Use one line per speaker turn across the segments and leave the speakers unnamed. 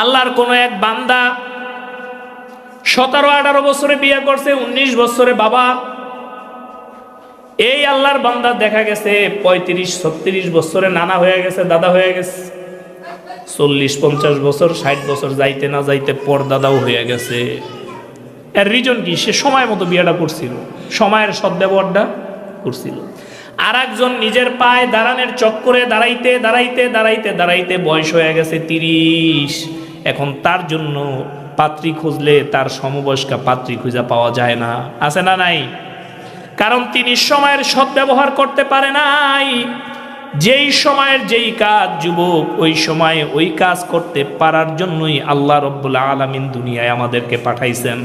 আল্লাহর কোন এক বান্দা 17-18 বছরে বিয়ে করছে, 19 বছরে বাবা। এই আল্লাহর বান্দা দেখা গেছে 35-36 বছরে নানা হয়ে গেছে, দাদা হয়ে গেছে। 40-50 বছর 60 বছর যাইতে না যাইতে পরদাদাও হয়ে গেছে। এর রিজন কি? সে সময় মতো বিয়েটা করছিল, সময়ের সদ্ব্যবহারটা করছিল। আর একজন নিজের পায়ে দাঁড়ানোর চক্করে দাঁড়াইতে দাঁড়াইতে দাঁড়াইতে দাঁড়াইতে বয়স হয়ে গেছে 30। এখন তার জন্য পাত্রী খুঁজলে তার সমবয়স্কা পাত্রী খুঁজে পাওয়া যায় না, আছে না নাই? কারণ তিনি সময়ের সদ্ব্যবহার করতে পারে নাই। যেই সময়ের যেই কাজ যুবক, ওই সময়ে ওই কাজ করতে পারার জন্যই আল্লাহ রব্বুল আলামিন দুনিয়ায় আমাদেরকে পাঠাইছেন।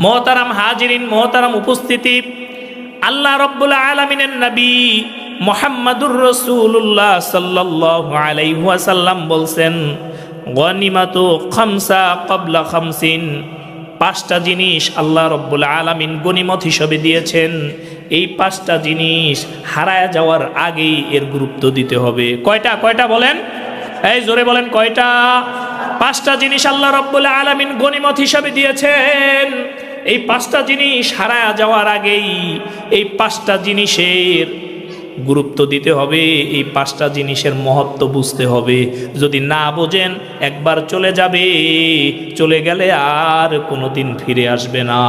মোহতারাম হাজিরিন, মোহতারাম উপস্থিতি, আল্লাহ রব্বুল আলামিনের নবী মুহাম্মাদুর রাসূলুল্লাহ সাল্লাল্লাহু আলাইহি ওয়াসাল্লাম বলছেন, গনিমাতু খামসা ক্বাবলা খামসিন। 5টা জিনিস আল্লাহ রব্বুল আলামিন গনিমত হিসেবে দিয়েছেন। এই 5টা জিনিস হারায় যাওয়ার আগেই এর গুরুত্ব দিতে হবে। কয়টা? কয়টা বলেন? এই জোরে বলেন, কয়টা? 5টা জিনিস আল্লাহ রব্বুল আলামিন গনিমত হিসেবে দিয়েছেন। এই 5টা জিনিস হারায় যাওয়ার আগেই এই 5টা জিনিসের গুরুত্ব দিতে হবে, এই 5টা জিনিসের মহত্ব বুঝতে হবে। যদি না বোঝেন একবার চলে যাবে, চলে গেলে আর কোনোদিন ফিরে আসবে না।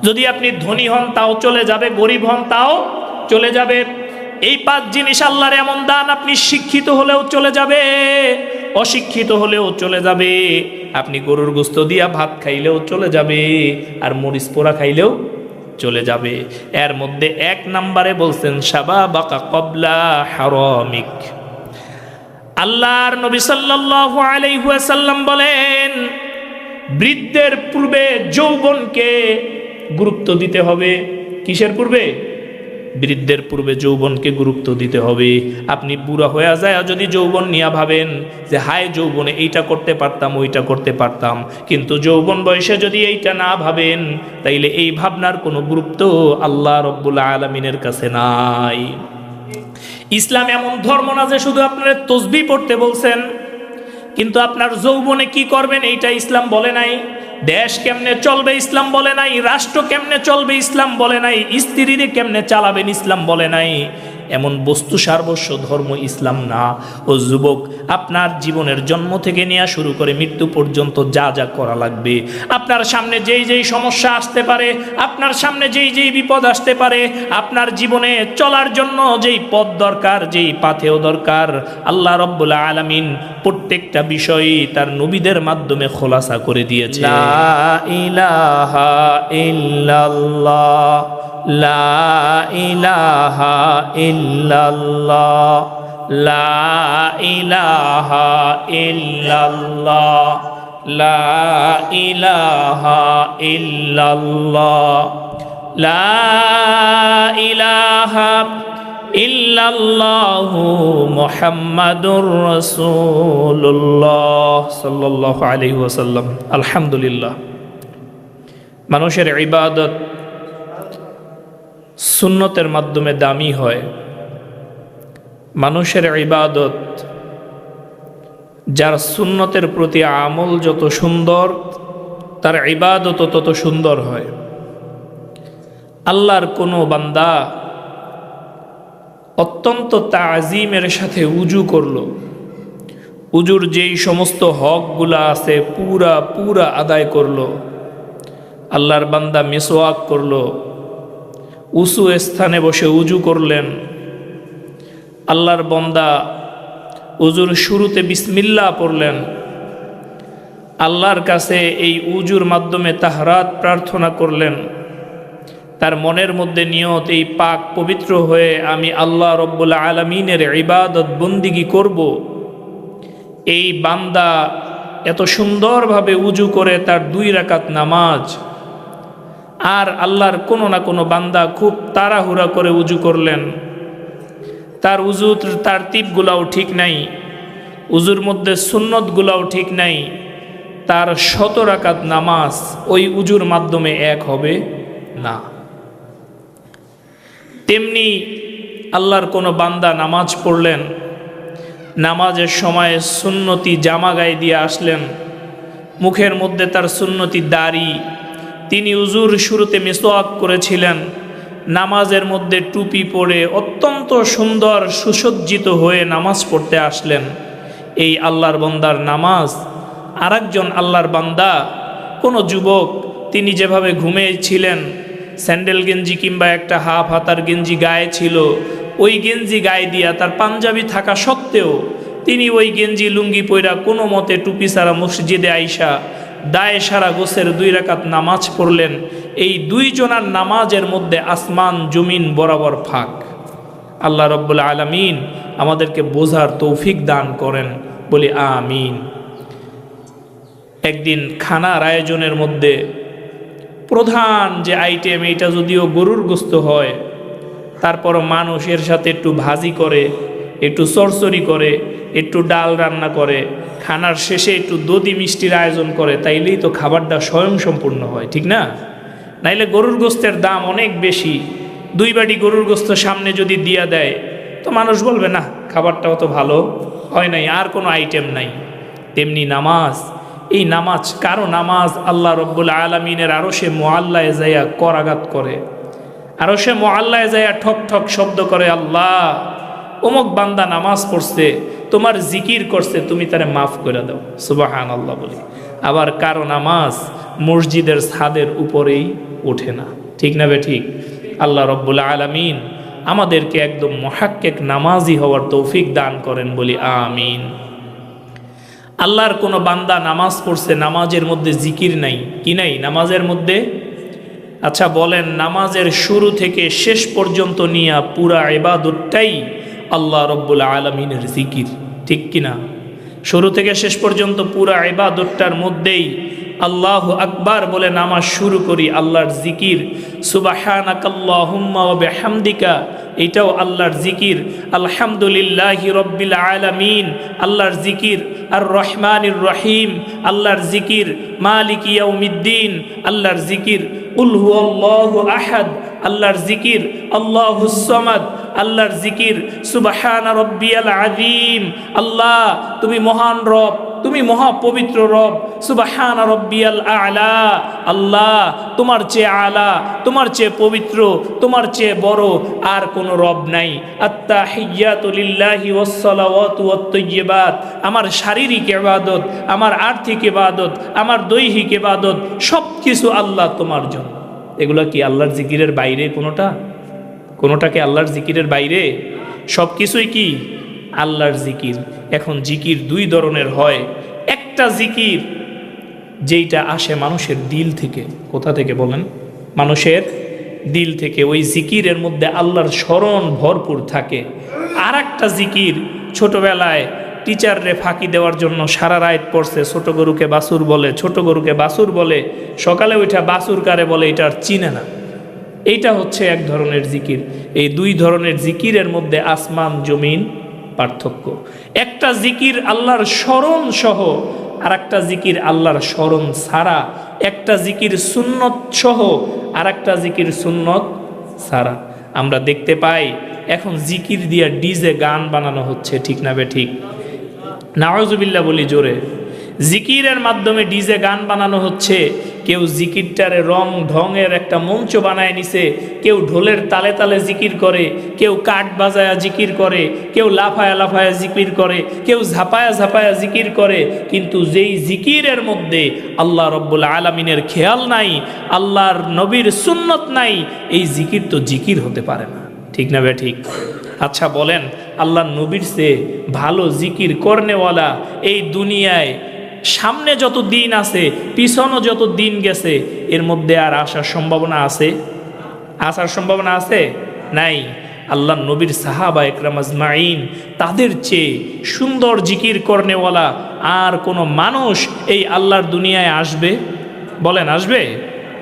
যদি আপনি ধনী হন তাও চলে যাবে, গরিব হন তাও চলে যাবে। এই 5 জিনিস আল্লাহর এমন দান, আপনি শিক্ষিত হলেও চলে যাবে, অশিক্ষিত হলেও চলে যাবে। আপনি গরুর গোশত দিয়া ভাত খাইলেও চলে যাবে, আর মরিচ পোড়া খাইলেও চলে যাবে। এর মধ্যে 1 নম্বরে বলছেন শাবাবাকা ক্বাবলা হারামিক। আল্লাহর নবী সাল্লাল্লাহু আলাইহি ওয়াসাল্লাম বলেন, বৃদ্ধের পূর্বে যৌবনকে গুরুত্ব দিতে হবে। কিসের পূর্বে? বৃদ্ধের পূর্বে যৌবনকে গুরুত্ব দিতে হবে। আপনি বুড়া হয়ে যায় যদি যৌবন নিয়ে ভাবেন যে হায় যৌবনে এইটা করতে পারতাম, ওইটা করতে পারতাম, কিন্তু যৌবন বয়সে যদি এইটা না ভাবেন, তাইলে এই ভাবনার কোনো গুরুত্ব আল্লাহ রব্বুল আলামিনের কাছে নাই। ইসলাম এমন ধর্ম না যে শুধু আপনার তসবিহ পড়তে বলছেন, কিন্তু আপনার যৌবনে কি করবেন এইটা ইসলাম বলে নাই। দেশ কেমনে চলবে ইসলাম বলে নাই। রাষ্ট্র কেমনে চলবে ইসলাম বলে নাই। স্ত্রীরে কেমনে চালাবেন ইসলাম বলে নাই। এমন বস্তু সার্বস্ব ধর্ম ইসলাম না। ও যুবক, আপনার জীবনের জন্ম থেকে নিয়ে শুরু করে মৃত্যু পর্যন্ত যা যা করা লাগবে, আপনার সামনে যেই যেই সমস্যা আসতে পারে, আপনার সামনে যেই যেই বিপদ আসতে পারে, আপনার জীবনে চলার জন্য যেই পথ দরকার, যেই পাথেও দরকার, আল্লাহ রব্বুল আলামিন প্রত্যেকটা বিষয়ই তার নবীদের মাধ্যমে খোলাসা করে দিয়েছে। লা ইলাহা ইল্লাল্লাহ, লা ইলাহা ইল্লাল্লাহ, লা ইলাহা ইল্লাল্লাহ, লা ইলাহা ইল্লাল্লাহ, লা ইলাহা ইল্লাল্লাহু মুহাম্মাদুর রাসূলুল্লাহ সাল্লাল্লাহু আলাইহি ওয়াসাল্লাম। আলহামদুলিল্লাহ, মানুষের ইবাদত সুন্নতের মাধ্যমে দামি হয়। মানুষের ইবাদত, যার সুন্নতের প্রতি আমল যত সুন্দর, তার ইবাদত তত সুন্দর হয়। আল্লাহর কোনো বান্দা অত্যন্ত তাজিমের সাথে উজু করলো, উজুর যেই সমস্ত হকগুলা আছে পুরা আদায় করলো। আল্লাহর বান্দা মিসওয়াক করলো, উঁচু স্থানে বসে উজু করলেন। আল্লাহর বান্দা উজুর শুরুতে বিসমিল্লাহ পড়লেন। আল্লাহর কাছে এই উজুর মাধ্যমে তাহরাত প্রার্থনা করলেন। তার মনের মধ্যে নিয়ত, এই পাক পবিত্র হয়ে আমি আল্লাহ রব্বুল আলামিনের ইবাদত বন্দিগি করব। এই বান্দা এত সুন্দরভাবে উজু করে তার 2 রাকাত নামাজ। আর আল্লাহর কোনো না কোনো বান্দা খুব তাড়াহুড়া করে উজু করলেন, তার উজুর তারতিবগুলাও ঠিক নাই, উজুর মধ্যে সুন্নতগুলাও ঠিক নাই, তার 100 রাকাত নামাজ ওই উজুর মাধ্যমে এক হবে না। তেমনি আল্লাহর কোনো বান্দা নামাজ পড়লেন, নামাজের সময় সুন্নতি জামা গায়ে দিয়ে আসলেন, মুখের মধ্যে তার সুন্নতি দাড়ি, তিনি উজুর শুরুতে মিসওয়াক করেছিলেন, নামাজের মধ্যে টুপি পরে অত্যন্ত সুন্দর সুসজ্জিত হয়ে নামাজ পড়তে আসলেন। এই আল্লাহর বান্দার নামাজ আরেকজন আল্লাহর বান্দা, কোনো যুবক, তিনি যেভাবে ঘুমিয়েছিলেন, স্যান্ডেল গেঞ্জি কিংবা একটা হাফ হাতার গেঞ্জি গায়ে ছিল, ওই গেঞ্জি গায়ে দিয়া তার পাঞ্জাবি থাকা সত্ত্বেও তিনি ওই গেঞ্জি লুঙ্গি পইরা কোনো মতে টুপি ছাড়া মসজিদে আইসা দায়ে সারা গোছের 2 রাকাত নামাজ পড়লেন। এই 2 জনার নামাজের মধ্যে আসমান জমিন বরাবর ফাঁক। আল্লাহ রব্বুল আলামিন আমাদেরকে বোঝার তৌফিক দান করেন, বলি আমিন। একদিন খানার আয়োজনের মধ্যে প্রধান যে আইটেম, এটা যদিও গরুর গোস্ত হয়, তারপরও মানুষ এর সাথে একটু ভাজি করে, একটু চরচরি করে, একটু ডাল রান্না করে, খানার শেষে একটু দধি মিষ্টির আয়োজন করে, তাইলেই তো খাবারটা স্বয়ংসম্পূর্ণ হয়, ঠিক না? নাইলে গরুর গোস্তের দাম অনেক বেশি, 2 বাটি গরুর গোস্ত সামনে যদি দিয়া দেয় তো মানুষ বলবে না, খাবারটাও তো ভালো হয় নাই, আর কোনো আইটেম নাই। তেমনি নামাজ, এই নামাজ, কারো নামাজ আল্লাহ রব্বুল আলামিনের আরশে মুআল্লায়ে যাইয়া করাঘাত করে, আরশে মুআল্লায়ে যাইয়া ঠক ঠক শব্দ করে, আল্লাহ অমুক বান্দা নামাজ পড়ছে, তোমার জিকির করছে, তুমি তারে মাফ করে দাও, সুবহানাল্লাহ বলি। আবার কারো নামাজ মসজিদের ছাদের উপরেই ওঠে না, ঠিক না বে ঠিক? আল্লাহ রব্বুল আলামিন আমাদেরকে একদম মুহাক্কিক নামাজি হওয়ার তৌফিক দান করেন, বলি আমিন। আল্লাহর কোনো বান্দা নামাজ পড়ছে, নামাজের মধ্যে জিকির নাই, কি নাই নামাজের মধ্যে? আচ্ছা বলেন, নামাজের শুরু থেকে শেষ পর্যন্ত নিয়ে পুরা ইবাদতটাই আল্লাহ রব্বুল আলামিনের জিকির, ঠিক কিনা? শুরু থেকে শেষ পর্যন্ত পুরা ইবাদতটার মধ্যেই আল্লাহু আকবার বলে নামাজ শুরু করি, আল্লাহর জিকির। সুবহানাকাল্লাহুম্মা ওয়া বিহামদিকা, এটাও আল্লাহর জিকির। আলহামদুলিল্লাহি রাব্বিল আলামিন, আল্লাহর জিকির। আর রহমানির রহিম, আল্লাহর জিকির। মালিক ইয়াউমিদ্দিন, আল্লাহর জিকির। কুল হুয়াল্লাহু আহাদ, আল্লাহর জিকির। আল্লাহুস সামাদ, আল্লাহর জিকির। সুবহান রাব্বিয়াল আযীম, আল্লাহ তুমি মহান রব, তুমি মহাপবিত্র রব। সুবহান রাব্বিয়াল আ'লা, আল্লাহ তোমার চেয়ে আলা, তোমার চেয়ে পবিত্র, তোমার চেয়ে বড় আর কোনো রব নাই। আত্তাহিয়াতু লিল্লাহি ওয়াস সালাওয়াতু ওয়াত তাইয়্যিবাত, আমার শারীরিক ইবাদত, আমার আর্থিক ইবাদত, আমার দৈহিক ইবাদত, সব কিছু আল্লাহ তোমার জন্য। এগুলো কি আল্লাহর জিকিরের বাইরে? কোনোটা কি আল্লাহর জিকিরের বাইরে? সব কিছুই কি আল্লাহর জিকির। এখন জিকির 2 ধরনের হয়। একটা জিকির যেইটা আসে মানুষের দিল থেকে। কোথা থেকে বলেন? মানুষের দিল থেকে। ওই জিকিরের মধ্যে আল্লাহর স্মরণ ভরপুর থাকে। আর একটা জিকির, ছোটবেলায় টিচাররে ফাঁকি দেওয়ার জন্য সারা রাত পড়ছে, ছোট গরুকে বাছুর বলে, ছোট গরুকে বাছুর বলে, সকালে ওইটা বাছুর কারে বলে এটা আর চিনে না। এইটা হচ্ছে এক ধরনের জিকির। এই 2 ধরনের জিকিরের মধ্যে আসমান জমিন পার্থক্য। একটা জিকির আল্লাহর স্মরণ সহ, আর একটা জিকির আল্লাহর স্মরণ ছাড়া। একটা জিকির সুন্নত সহ, আর একটা জিকির সুন্নত ছাড়া। আমরা দেখতে পাই এখন জিকির দিয়া ডিজে গান বানানো হচ্ছে, ঠিক না বে ঠিক? নাউজুবিল্লাহ বলি জোরে। জিকিরের মাধ্যমে ডিজে গান বানানো হচ্ছে। কেউ জিকিরটারে রং ঢঙের একটা মঞ্চ বানায় নিছে, কেউ ঢোলের তালে তালে জিকির করে, কেউ কাঠ বাজায়া জিকির করে, কেউ লাফায়া লাফায়া জিকির করে, কেউ ঝাপায়া ঝাপায়া জিকির করে। কিন্তু যেই জিকিরের মধ্যে আল্লাহ রব্বুল আলামিনের খেয়াল নাই, আল্লাহর নবীর সুন্নত নাই, এই জিকির তো জিকির হতে পারে না, ঠিক না বে ঠিক? আচ্ছা বলেন, আল্লাহর নবীর চেয়ে ভালো জিকির করনেওয়ালা এই দুনিয়ায় সামনে যত দিন আছে, পিছনও যত দিন গেছে, এর মধ্যে আর আসার সম্ভাবনা আছে? আসার সম্ভাবনা আছে? নাই। আল্লাহর নবীর সাহাবা একরাম আজমাইন, তাদের চেয়ে সুন্দর জিকির করনেওয়ালা আর কোনো মানুষ এই আল্লাহর দুনিয়ায় আসবে? বলেন আসবে?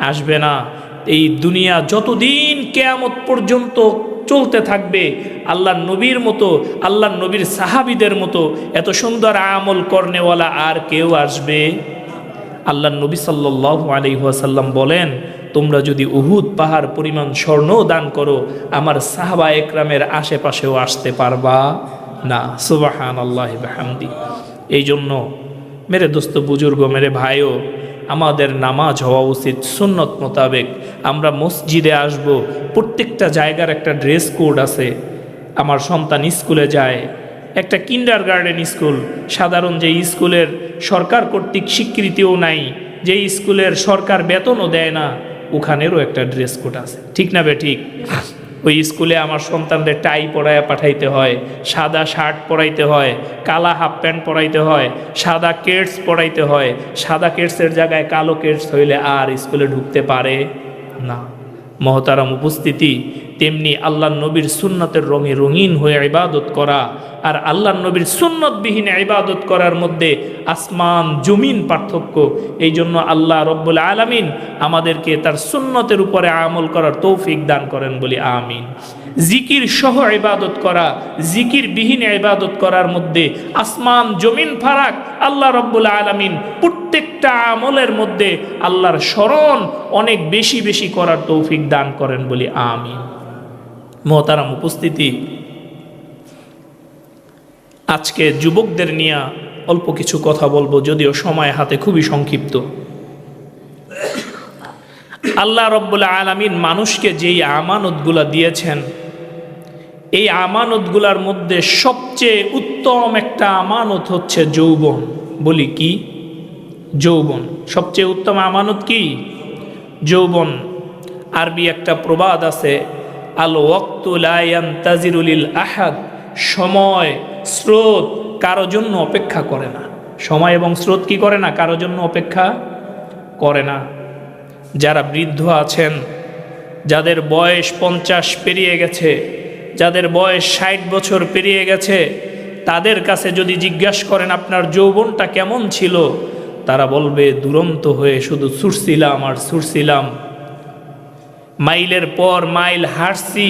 আসবে না। এই দুনিয়া যতদিন কিয়ামত পর্যন্ত চলতে থাকবে, আল্লাহর নবীর মতো, আল্লাহর নবীর সাহাবীদের মতো এত সুন্দর আমল করনেওয়ালা আর কেউ আসবে? আল্লাহর নবী সাল্লাল্লাহু আলাইহি ওয়াসাল্লাম বলেন, তোমরা যদি উহুদ পাহাড় পরিমাণ স্বর্ণ দান করো, আমার সাহাবা একরামের আশেপাশেও আসতে পারবা না। সুবহানাল্লাহি বিহামদি। এই জন্য মেরে দোস্ত বুজুর্গ, মেরে ভাইও, আমাদের নামাজ হওয়া উচিত সুন্নত মোতাবেক। আমরা মসজিদে আসব, প্রত্যেকটা জায়গার একটা ড্রেস কোড আছে। আমার সন্তান স্কুলে যায়, একটা কিন্ডারগার্টেন স্কুল, সাধারণ যে স্কুলের সরকার কর্তৃক স্বীকৃতিও নাই, যে স্কুলের সরকার বেতনও দেয় না, ওখানেরও একটা ড্রেস কোড আছে, ঠিক না বে ঠিক? ওই স্কুলে আমার সন্তানদের টাই পরাইয়া পাঠাইতে হয়, সাদা শার্ট পরাইতে হয়, কালা হাফ প্যান্ট পরাইতে হয়, সাদা কেটস পরাইতে হয়। সাদা কেটসের জায়গায় কালো কেটস হইলে আর স্কুলে ঢুকতে পারে না। মহতারাম উপস্থিতি, তেমনি আল্লাহর নবীর সুন্নতের রঙে রঙিন হয়ে ইবাদত করা আর আল্লাহর নবীর সুন্নতবিহীন ইবাদত করার মধ্যে আসমান জমিন পার্থক্য। এই জন্য আল্লাহ রব্বুল আলামিন আমাদেরকে তার সুন্নতের উপরে আমল করার তৌফিক দান করেন বলি আমিন। জিকির সহ ইবাদত করা, জিকির বিহীন ইবাদত করার মধ্যে আসমান জমিন ফারাক। আল্লাহ রব্বুল আলামিন প্রত্যেকটা আমলের মধ্যে আল্লাহর স্মরণ অনেক বেশি বেশি করার তৌফিক দান করেন বলি আমিন। মহতারাম উপস্থিতি, আজকে যুবকদের নিয়ে অল্প কিছু কথা বলবো, যদিও সময় হাতে খুবই সংক্ষিপ্ত। আল্লাহ রব্বুল আলামিন মানুষকে যেই আমানতগুলা দিয়েছেন, এই আমানতগুলার মধ্যে সবচেয়ে উত্তম একটা আমানত হচ্ছে যৌবন। বলি কি? যৌবন। সবচেয়ে উত্তম আমানত কি? যৌবন। আরবি একটা প্রবাদ আছে, আল ওয়াক্তু লা ইয়ান্তাজিরু লিল আহাদ। সময় স্রোত কারো জন্য অপেক্ষা করে না। সময় এবং স্রোত কি করে না? কারো জন্য অপেক্ষা করে না। যারা বৃদ্ধ আছেন, যাদের বয়স 50 পেরিয়ে গেছে, যাদের বয়স 60 বছর পেরিয়ে গেছে, তাদের কাছে যদি জিজ্ঞাসা করেন আপনার যৌবনটা কেমন ছিল, তারা বলবে দুরন্ত হয়ে শুধু ছুটছিলাম আর ছুটছিলাম, মাইলের পর মাইল হাঁটছি,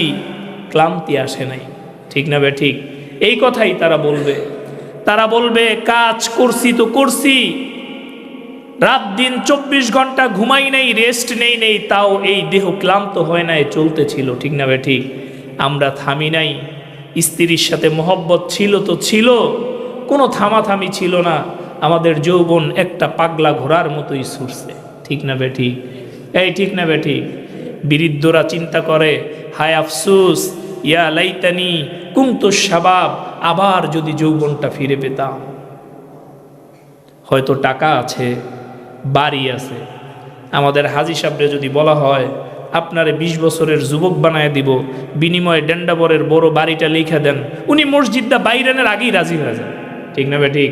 ক্লান্তি আসে নাই। ঠিক না বে ঠিক? এই কথাই তারা বলবে। তারা বলবে কাজ করছি তো করছি, রাত দিন 24 ঘন্টা ঘুমাই নাই, রেস্ট নেই, তাও এই দেহ ক্লান্ত হয় নাই, চলতেছিল। ঠিক না বে ঠিক? আমরা থামি নাই। স্ত্রীর সাথে মহব্বত ছিল তো ছিল, কোনো থামাথামি ছিল না। আমাদের যৌবন একটা পাগলা ঘোড়ার মতোই ছুটছে। ঠিক না বে ঠিক? এই ঠিক না বে ঠিক? বৃদ্ধরা চিন্তা করে, হায় আফসুস, ইয়া লাইতানি কুনতু শাবাব, আবার যদি যৌবনটা ফিরে পেতাম। হয়তো টাকা আছে, বাড়ি আছে। আমাদের হাজী সাহেবরে যদি বলা হয় আপনারে 20 বছরের যুবক বানায় দিব, বিনিময়ে ডেন্ডাবরের বড় বাড়িটা লিখে দেন, উনি মসজিদটা বাইরানের আগেই রাজি হয়ে যান। ঠিক না বে ঠিক?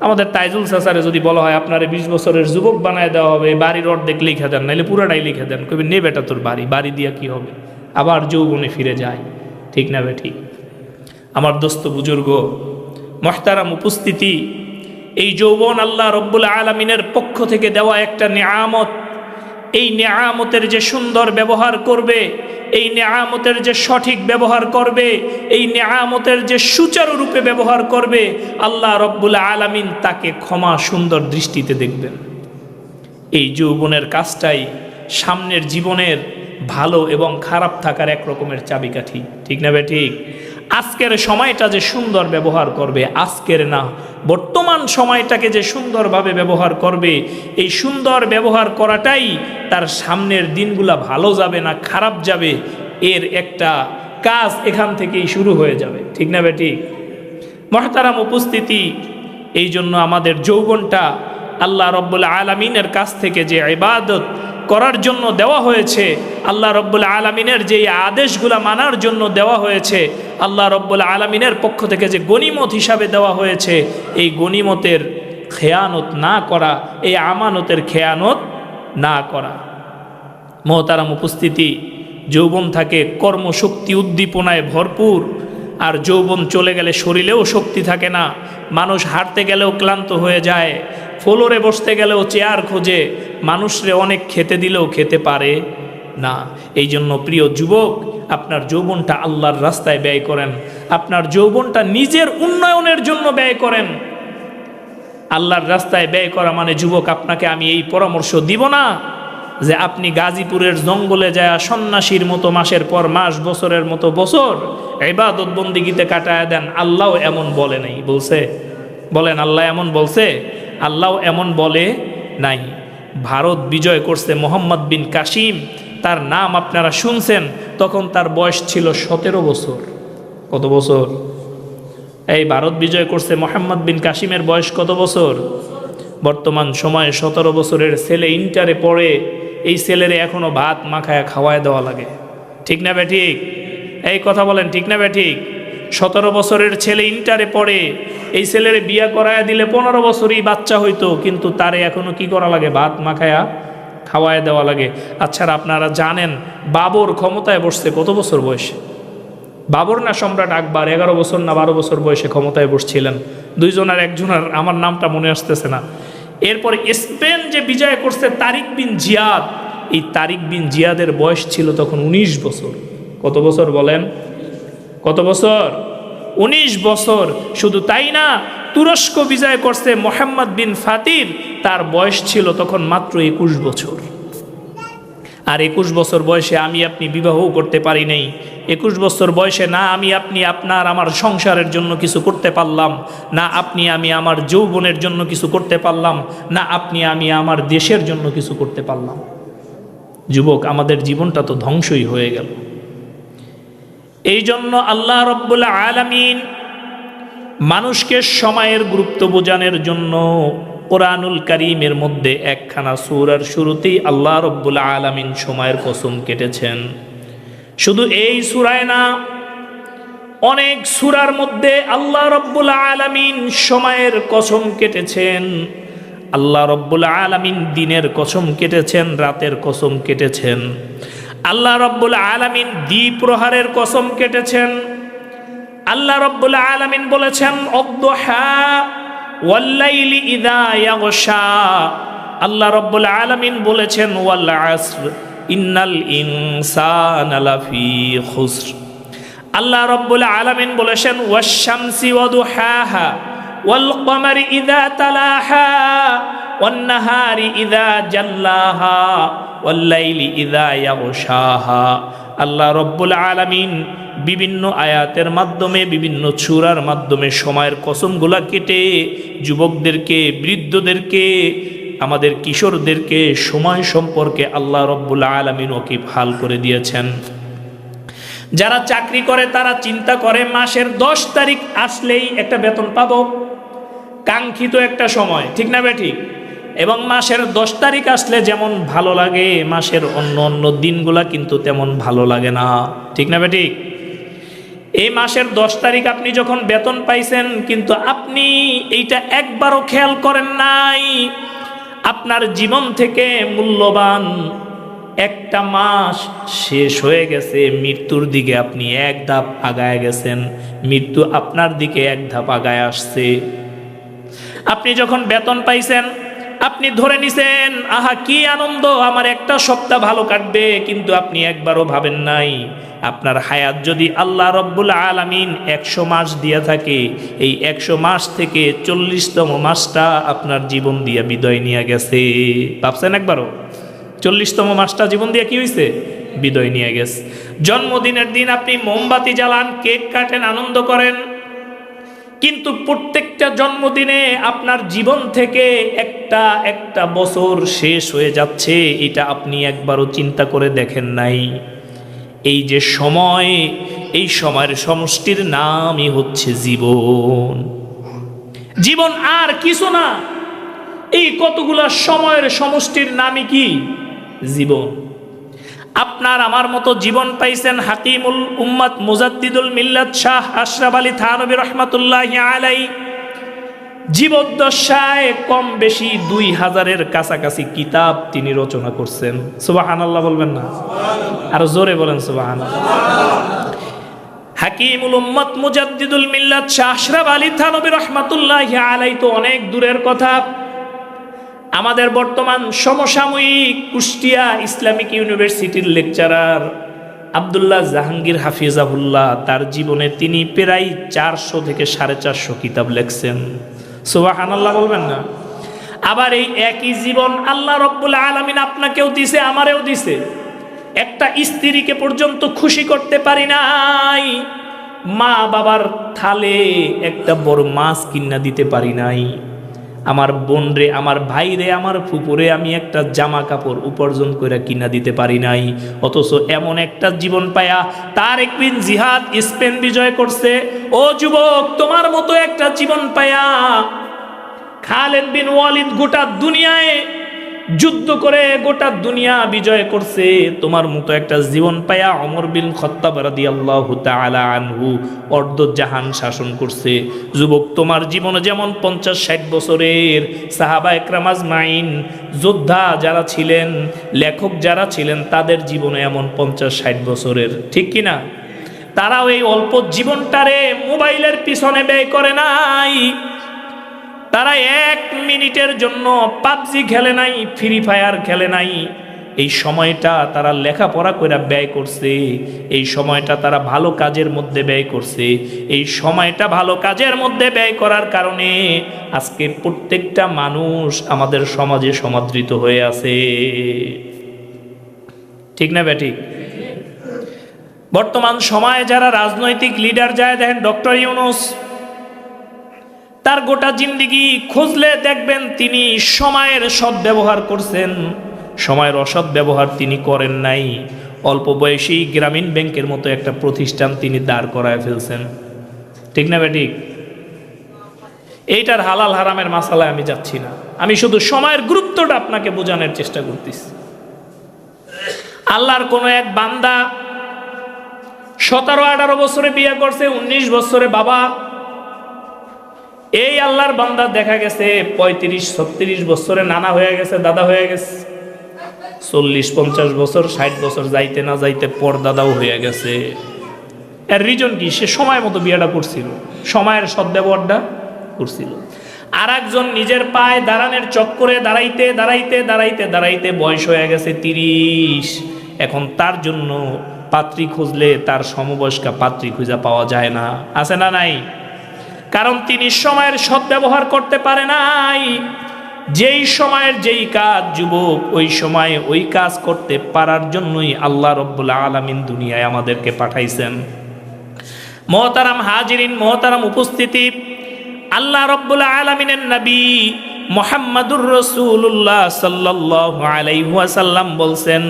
আমাদের তাইজুল চাচারে যদি বলা হয় আপনারে 20 বছরের যুবক বানায় দেওয়া হবে, বাড়ির অর্ধেক লিখে দেন, নাহলে পুরাটাই লিখে দেন, কবি নে বেটা তোর বাড়ি, বাড়ি দিয়া কি হবে? আবার যৌবনে ফিরে যায়। ঠিক না বে ঠিক? আমার দোস্ত বুজুর্গ, মুহতারাম উপস্থিতি, এই যৌবন আল্লাহ রব্বুল আলামিনের পক্ষ থেকে দেওয়া একটা নিয়ামত। এই নিয়ামতের যে সুন্দর ব্যবহার করবে, এই নিয়ামতের যে সঠিক ব্যবহার করবে, এই নিয়ামতের যে সুচারুরূপে ব্যবহার করবে, আল্লাহ রব্বুল আলামিন তাকে ক্ষমা সুন্দর দৃষ্টিতে দেখবেন। এই যৌবনের কাজটাই সামনের জীবনের ভালো এবং খারাপ থাকার এক রকমের চাবিকাঠি। ঠিক না বে ঠিক? আজকের সময়টা যে সুন্দর ব্যবহার করবে, আজকের না বর্তমান সময়টাকে যে সুন্দরভাবে ব্যবহার করবে, এই সুন্দর ব্যবহার করাটাই তার সামনের দিনগুলা ভালো যাবে না খারাপ যাবে, এর একটা কাজ এখান থেকেই শুরু হয়ে যাবে। ঠিক না বে ঠিক? মুহতারাম উপস্থিতি, এই জন্য আমাদের যৌবনটা আল্লাহ রব্বুল আলামিনের কাছ থেকে যে ইবাদত করার জন্য দেওয়া হয়েছে, আল্লাহ রব্বুল আলামিনের যে আদেশগুলা মানার জন্য দেওয়া হয়েছে, আল্লাহ রব্বুল আলামিনের পক্ষ থেকে যে গনিমত হিসাবে দেওয়া হয়েছে, এই গনিমতের খেয়ানত না করা, এই আমানতের খেয়ানত না করা। মহতারাম উপস্থিতি, যৌবন থাকে কর্মশক্তি উদ্দীপনায় ভরপুর, আর যৌবন চলে গেলে শরীরেও শক্তি থাকে না। মানুষ হাঁটতে গেলেও ক্লান্ত হয়ে যায়, ফ্লোরে বসতে গেলেও চেয়ার খোঁজে, মানুষরে অনেক খেতে দিলেও খেতে পারে না। এই জন্য প্রিয় যুবক, আপনার যৌবনটা আল্লাহর রাস্তায় ব্যয় করেন, আপনার যৌবনটা নিজের উন্নয়নের জন্য ব্যয় করেন। আল্লাহর রাস্তায় ব্যয় করা মানে যুবক আপনাকে আমি এই পরামর্শ দিব না যে আপনি গাজীপুরের জঙ্গলে যায় সন্ন্যাসীর মতো মাসের পর মাস বছরের মতো বছর ইবাদত বন্দিগিতে কাটায় দেন, আল্লাহ এমন বলে নাই। বলছে? বলেন আল্লাহ এমন বলছে? আল্লাহ এমন বলে নাই। ভারত বিজয় করছে মোহাম্মদ বিন কাসিম, তার নাম আপনারা শুনছেন, তখন তার বয়স ছিল 17 বছর। কত বছর? এই ভারত বিজয় করছে মোহাম্মদ বিন কাসিমের বয়স কত বছর? বর্তমান সময়ে 17 বছরের ছেলে ইন্টারে পড়ে, এই ছেলেরে এখনো ভাত মাখায় খাওয়ায় দেওয়া লাগে। ঠিক না বে ঠিক? এই কথা বলেন, ঠিক না বে ঠিক? 17 বছরের ছেলে ইন্টারে পড়ে, এই ছেলেরে বিয়া করায় দিলে 15 বছরই বাচ্চা হইতো, কিন্তু তারে এখনো কি করা লাগে? ভাত মাখায়া খাওয়ায় দেওয়া লাগে। আচ্ছা, আপনারা জানেন বাবর ক্ষমতায় বসছে কত বছর বয়সে? বাবর না সম্রাট আকবর 11 বছর না 12 বছর বয়সে ক্ষমতায় বসছিলেন। দুইজনের একজনের আমার নামটা মনে আসতেছে না। এরপরে স্পেন যে বিজয় করছে তারিক বিন জিয়াদ, এই তারিক বিন জিয়াদের বয়স ছিল তখন 19 বছর। কত বছর বলেন? কত বছর? 19 বছর। শুধু তাই না, তুরস্ক বিজয় করছে মোহাম্মদ বিন ফাতির, তার বয়স ছিল তখন মাত্র 21 বছর। আর 21 বছর বয়সে আমি আপনি বিবাহও করতে পারি নাই। 21 বছর বয়সে না আমি আপনি আপনার আমার সংসারের জন্য কিছু করতে পারলাম, না আপনি আমি আমার যৌবনের জন্য কিছু করতে পারলাম, না আপনি আমি আমার দেশের জন্য কিছু করতে পারলাম। যুবক, আমাদের জীবনটা তো ধ্বংসই হয়ে গেল। এই জন্য আল্লাহ রব্বুল আলামিন মানুষকে সময়ের গুরুত্ব বোঝানোর জন্য কোরআনুল কারীমের মধ্যে একখানা সূরার শুরুতেই আল্লাহ রব্বুল আলামিন সময়ের কসম কেটেছেন। শুধু এই সূরায় না, অনেক সূরার মধ্যে আল্লাহ রব্বুল আলামিন সময়ের কসম কেটেছেন। আল্লাহ রব্বুল আলামিন দিনের কসম কেটেছেন, রাতের কসম কেটেছেন। আল্লাহ রব্বুল আলামিন দ্বিপ্রহরের কসম কেটেছেন। আল্লাহ রব্বুল আলামিন বলেছেন অদ্দুহা ওয়াল্লাইলি ইযা ইয়াগশা। আল্লাহ রব্বুল আলামিন বলেছেন ওয়াল আসর ইন্নাল ইনসানা লাফি খুসর। আল্লাহ রব্বুল আলামিন বলেছেন ওয়াশ শামসি ওয়াদুহাহা ওয়াল কমারি ইযা তালাহা ওয়ান নাহারি ইযা জাল্লাহা ওয়াল লাইলি ইযা ইয়াগশাহা। আল্লাহ রব্বুল আলামিন বিভিন্ন আয়াতের মাধ্যমে, বিভিন্ন সূরার মাধ্যমে সময়ের কসমগুলা কেটে যুবকদেরকে, বৃদ্ধদেরকে, আমাদের কিশোরদেরকে সময় সম্পর্কে আল্লাহ রব্বুল আলামিন ওয়াকিবহাল করে দিয়েছেন। যারা চাকরি করে তারা চিন্তা করে মাসের 10 তারিখ আসলেই একটা বেতন পাবো, কাঙ্ক্ষিত একটা সময়, ঠিক না বেঠিক? এবং মাসের 10 তারিখ আসলে যেমন ভালো লাগে, মাসের অন্য অন্য দিনগুলা কিন্তু তেমন ভালো লাগে না, ঠিক না বেঠিক? এই মাসের 10 তারিখ আপনি যখন বেতন পাইছেন, কিন্তু আপনি এইটা একবারও খেয়াল করেন নাই আপনার জীবন থেকে মূল্যবান একটা মাস শেষ হয়ে গেছে। মৃত্যুর দিকে আপনি এক ধাপ আগায় গেছেন, মৃত্যু আপনার দিকে এক ধাপ আগায় আসছে। আপনি যখন বেতন পাইছেন, আপনি ধরে নিছেন আহা কি আনন্দ, আমার একটা সপ্তাহ ভালো কাটবে, কিন্তু আপনি একবারও ভাবেন নাই আপনার হায়াত যদি আল্লাহ রব্বুল আলামিন 100 মাস দিয়া থাকে, এই 100 মাস থেকে 40তম মাসটা আপনার জীবন দিয়ে বিদায় নিয়ে গেছে। ভাবছেন একবারও? 40তম মাসটা জীবন দিয়ে কি হয়েছে? বিদায় নিয়ে গেছে। জন্মদিনের দিন আপনি মোমবাতি জ্বালান, কেক কাটেন, আনন্দ করেন, কিন্তু প্রত্যেকটা জন্মদিনে আপনার জীবন থেকে একটা একটা বছর শেষ হয়ে যাচ্ছে, এটা আপনি একবারও চিন্তা করে দেখেন নাই। এই যে সময়, এই সময়ের সমষ্টির নামই হচ্ছে জীবন। জীবন আর কিছু না, এই কতগুলা সময়ের সমষ্টির নামই কি? জীবন। আপনার আমার মতো জীবন পাইছেন হাকিমুল উম্মাত মুজাদ্দিদুল মিল্লাত শাহ আশরাফ আলী থানভী রাহমাতুল্লাহি আলাইহি। জীবদ্দশায় কম বেশি 2000-এর কাছাকাছি কিতাব তিনি রচনা করছেন। সুবহানাল্লাহ বলবেন না? আর জোরে বলেন সুবহানাল্লাহ। হাকিমুল উম্মাত মুজাদ্দিদুল মিল্লাত শাহ আশরাফ আলী থানভী রাহমাতুল্লাহি আলাইহি তো অনেক দূরের কথা। আমাদের বর্তমান সমসাময়িক কুষ্টিয়া ইসলামিক ইউনিভার্সিটির লেকচারার আব্দুল্লাহ জাহাঙ্গীর হাফিজাহুল্লাহ, তার জীবনে তিনি প্রায় 400 থেকে 450 কিতাব লেখছেন। সুবহানাল্লাহ বলবেন না? আবার এই একই জীবন আল্লাহ রাব্বুল আলামিন আপনাকেও দিছে, আমারেও দিছে। একটা স্ত্রীকে পর্যন্ত খুশি করতে পারি নাই, মা বাবার থালে একটা বড় মাছ কিনা দিতে পারি নাই, আমার বোন রে, আমার ভাই রে, আমার ফুপুরে আমি একটা জামা কাপড় উপার্জন করে কিনা দিতে পারি নাই। অথচ এমন একটা জীবন পায়া তারেক বিন জিহাদ স্পেন বিজয় করছে। ও যুবক, তোমার মতো একটা জীবন পায়া খালিদ বিন ওয়ালিদ গোটা দুনিয়ায় যুদ্ধ করে গোটা দুনিয়া বিজয় করছে। তোমার মতো একটা জীবন পায়া ওমর বিন খাত্তাব রাদিয়াল্লাহু তাআলা আনহু অর্ধ জাহান শাসন করছে। যুবক, তোমার জীবনে যেমন 50-60 বছরের সাহাবা একরাম আজমাইন, যোদ্ধা যারা ছিলেন, লেখক যারা ছিলেন, তাদের জীবনে এমন 50-60 বছরের, ঠিক কিনা? তারাও এই অল্প জীবনটারে মোবাইলের পিছনে ব্যয় করে নাই। তারা 1 মিনিটের জন্য পাবজি খেলে নাই, ফ্রি ফায়ার খেলে নাই। এই সময়টা তারা লেখাপড়া করে ব্যয় করছে, এই সময়টা তারা ভালো কাজের মধ্যে ব্যয় করছে। এই সময়টা ভালো কাজের মধ্যে ব্যয় করার কারণে আজকে প্রত্যেকটা মানুষ আমাদের সমাজে সমাদৃত হয়ে আছে, ঠিক না বেঠিক? বর্তমান সময়ে যারা রাজনৈতিক লিডার যায়, দেখেন ডক্টর ইউনূস, তার গোটা জিন্দেগি খুঁজলে দেখবেন তিনি সময়ের সদ্ব্যবহার করছেন, সময়ের অসৎ ব্যবহার তিনি করেন নাই। অল্প বয়সী গ্রামীণ ব্যাংকের মতো একটা প্রতিষ্ঠান তিনি দাঁড় করায় ফেলছেন, ঠিক না বেঠিক? এইটার হালাল হারামের মাসালায় আমি যাচ্ছি না, আমি শুধু সময়ের গুরুত্বটা আপনাকে বোঝানোর চেষ্টা করতেছি। আল্লাহর কোন এক বান্দা 17-18 বছরে বিয়ে করছে, 19 বছরে বাবা। এই আল্লাহর বান্দা দেখা গেছে 35-36 বছরে নানা হয়ে গেছে, দাদা হয়ে গেছে। 40-50 বছর, 60 বছর যাইতে না যাইতে পর দাদাও হয়ে গেছে। এর রিজন কি? সে সময় মতো বিয়েটা করছিল, সময়ের সদ্ব্যবহারটা করছিল। আর একজন নিজের পায়ে দাঁড়ানোর চক্করে দাঁড়াইতে দাঁড়াইতে দাঁড়াইতে দাঁড়াইতে বয়স হয়ে গেছে 30। এখন তার জন্য পাত্রী খুঁজলে তার সমবয়স্কা পাত্রী খুঁজে পাওয়া যায় না, আছে না নাই? কারণ তিনি সময়ের সদ্ব্যবহার করতে পারে নাই। যেই সময়ের যেই কাজ যুবক, ওই সময়ে ওই কাজ করতে পারার জন্যই আল্লাহ রাব্বুল আলামিন দুনিয়ায় আমাদেরকে পাঠাইছেন। মুহতারাম হাজিরিন, মুহতারাম উপস্থিতি, আল্লাহ রাব্বুল আলামিনের নবী মুহাম্মাদুর রাসূলুল্লাহ সাল্লাল্লাহু আলাইহি ওয়াসাল্লাম বলছেন,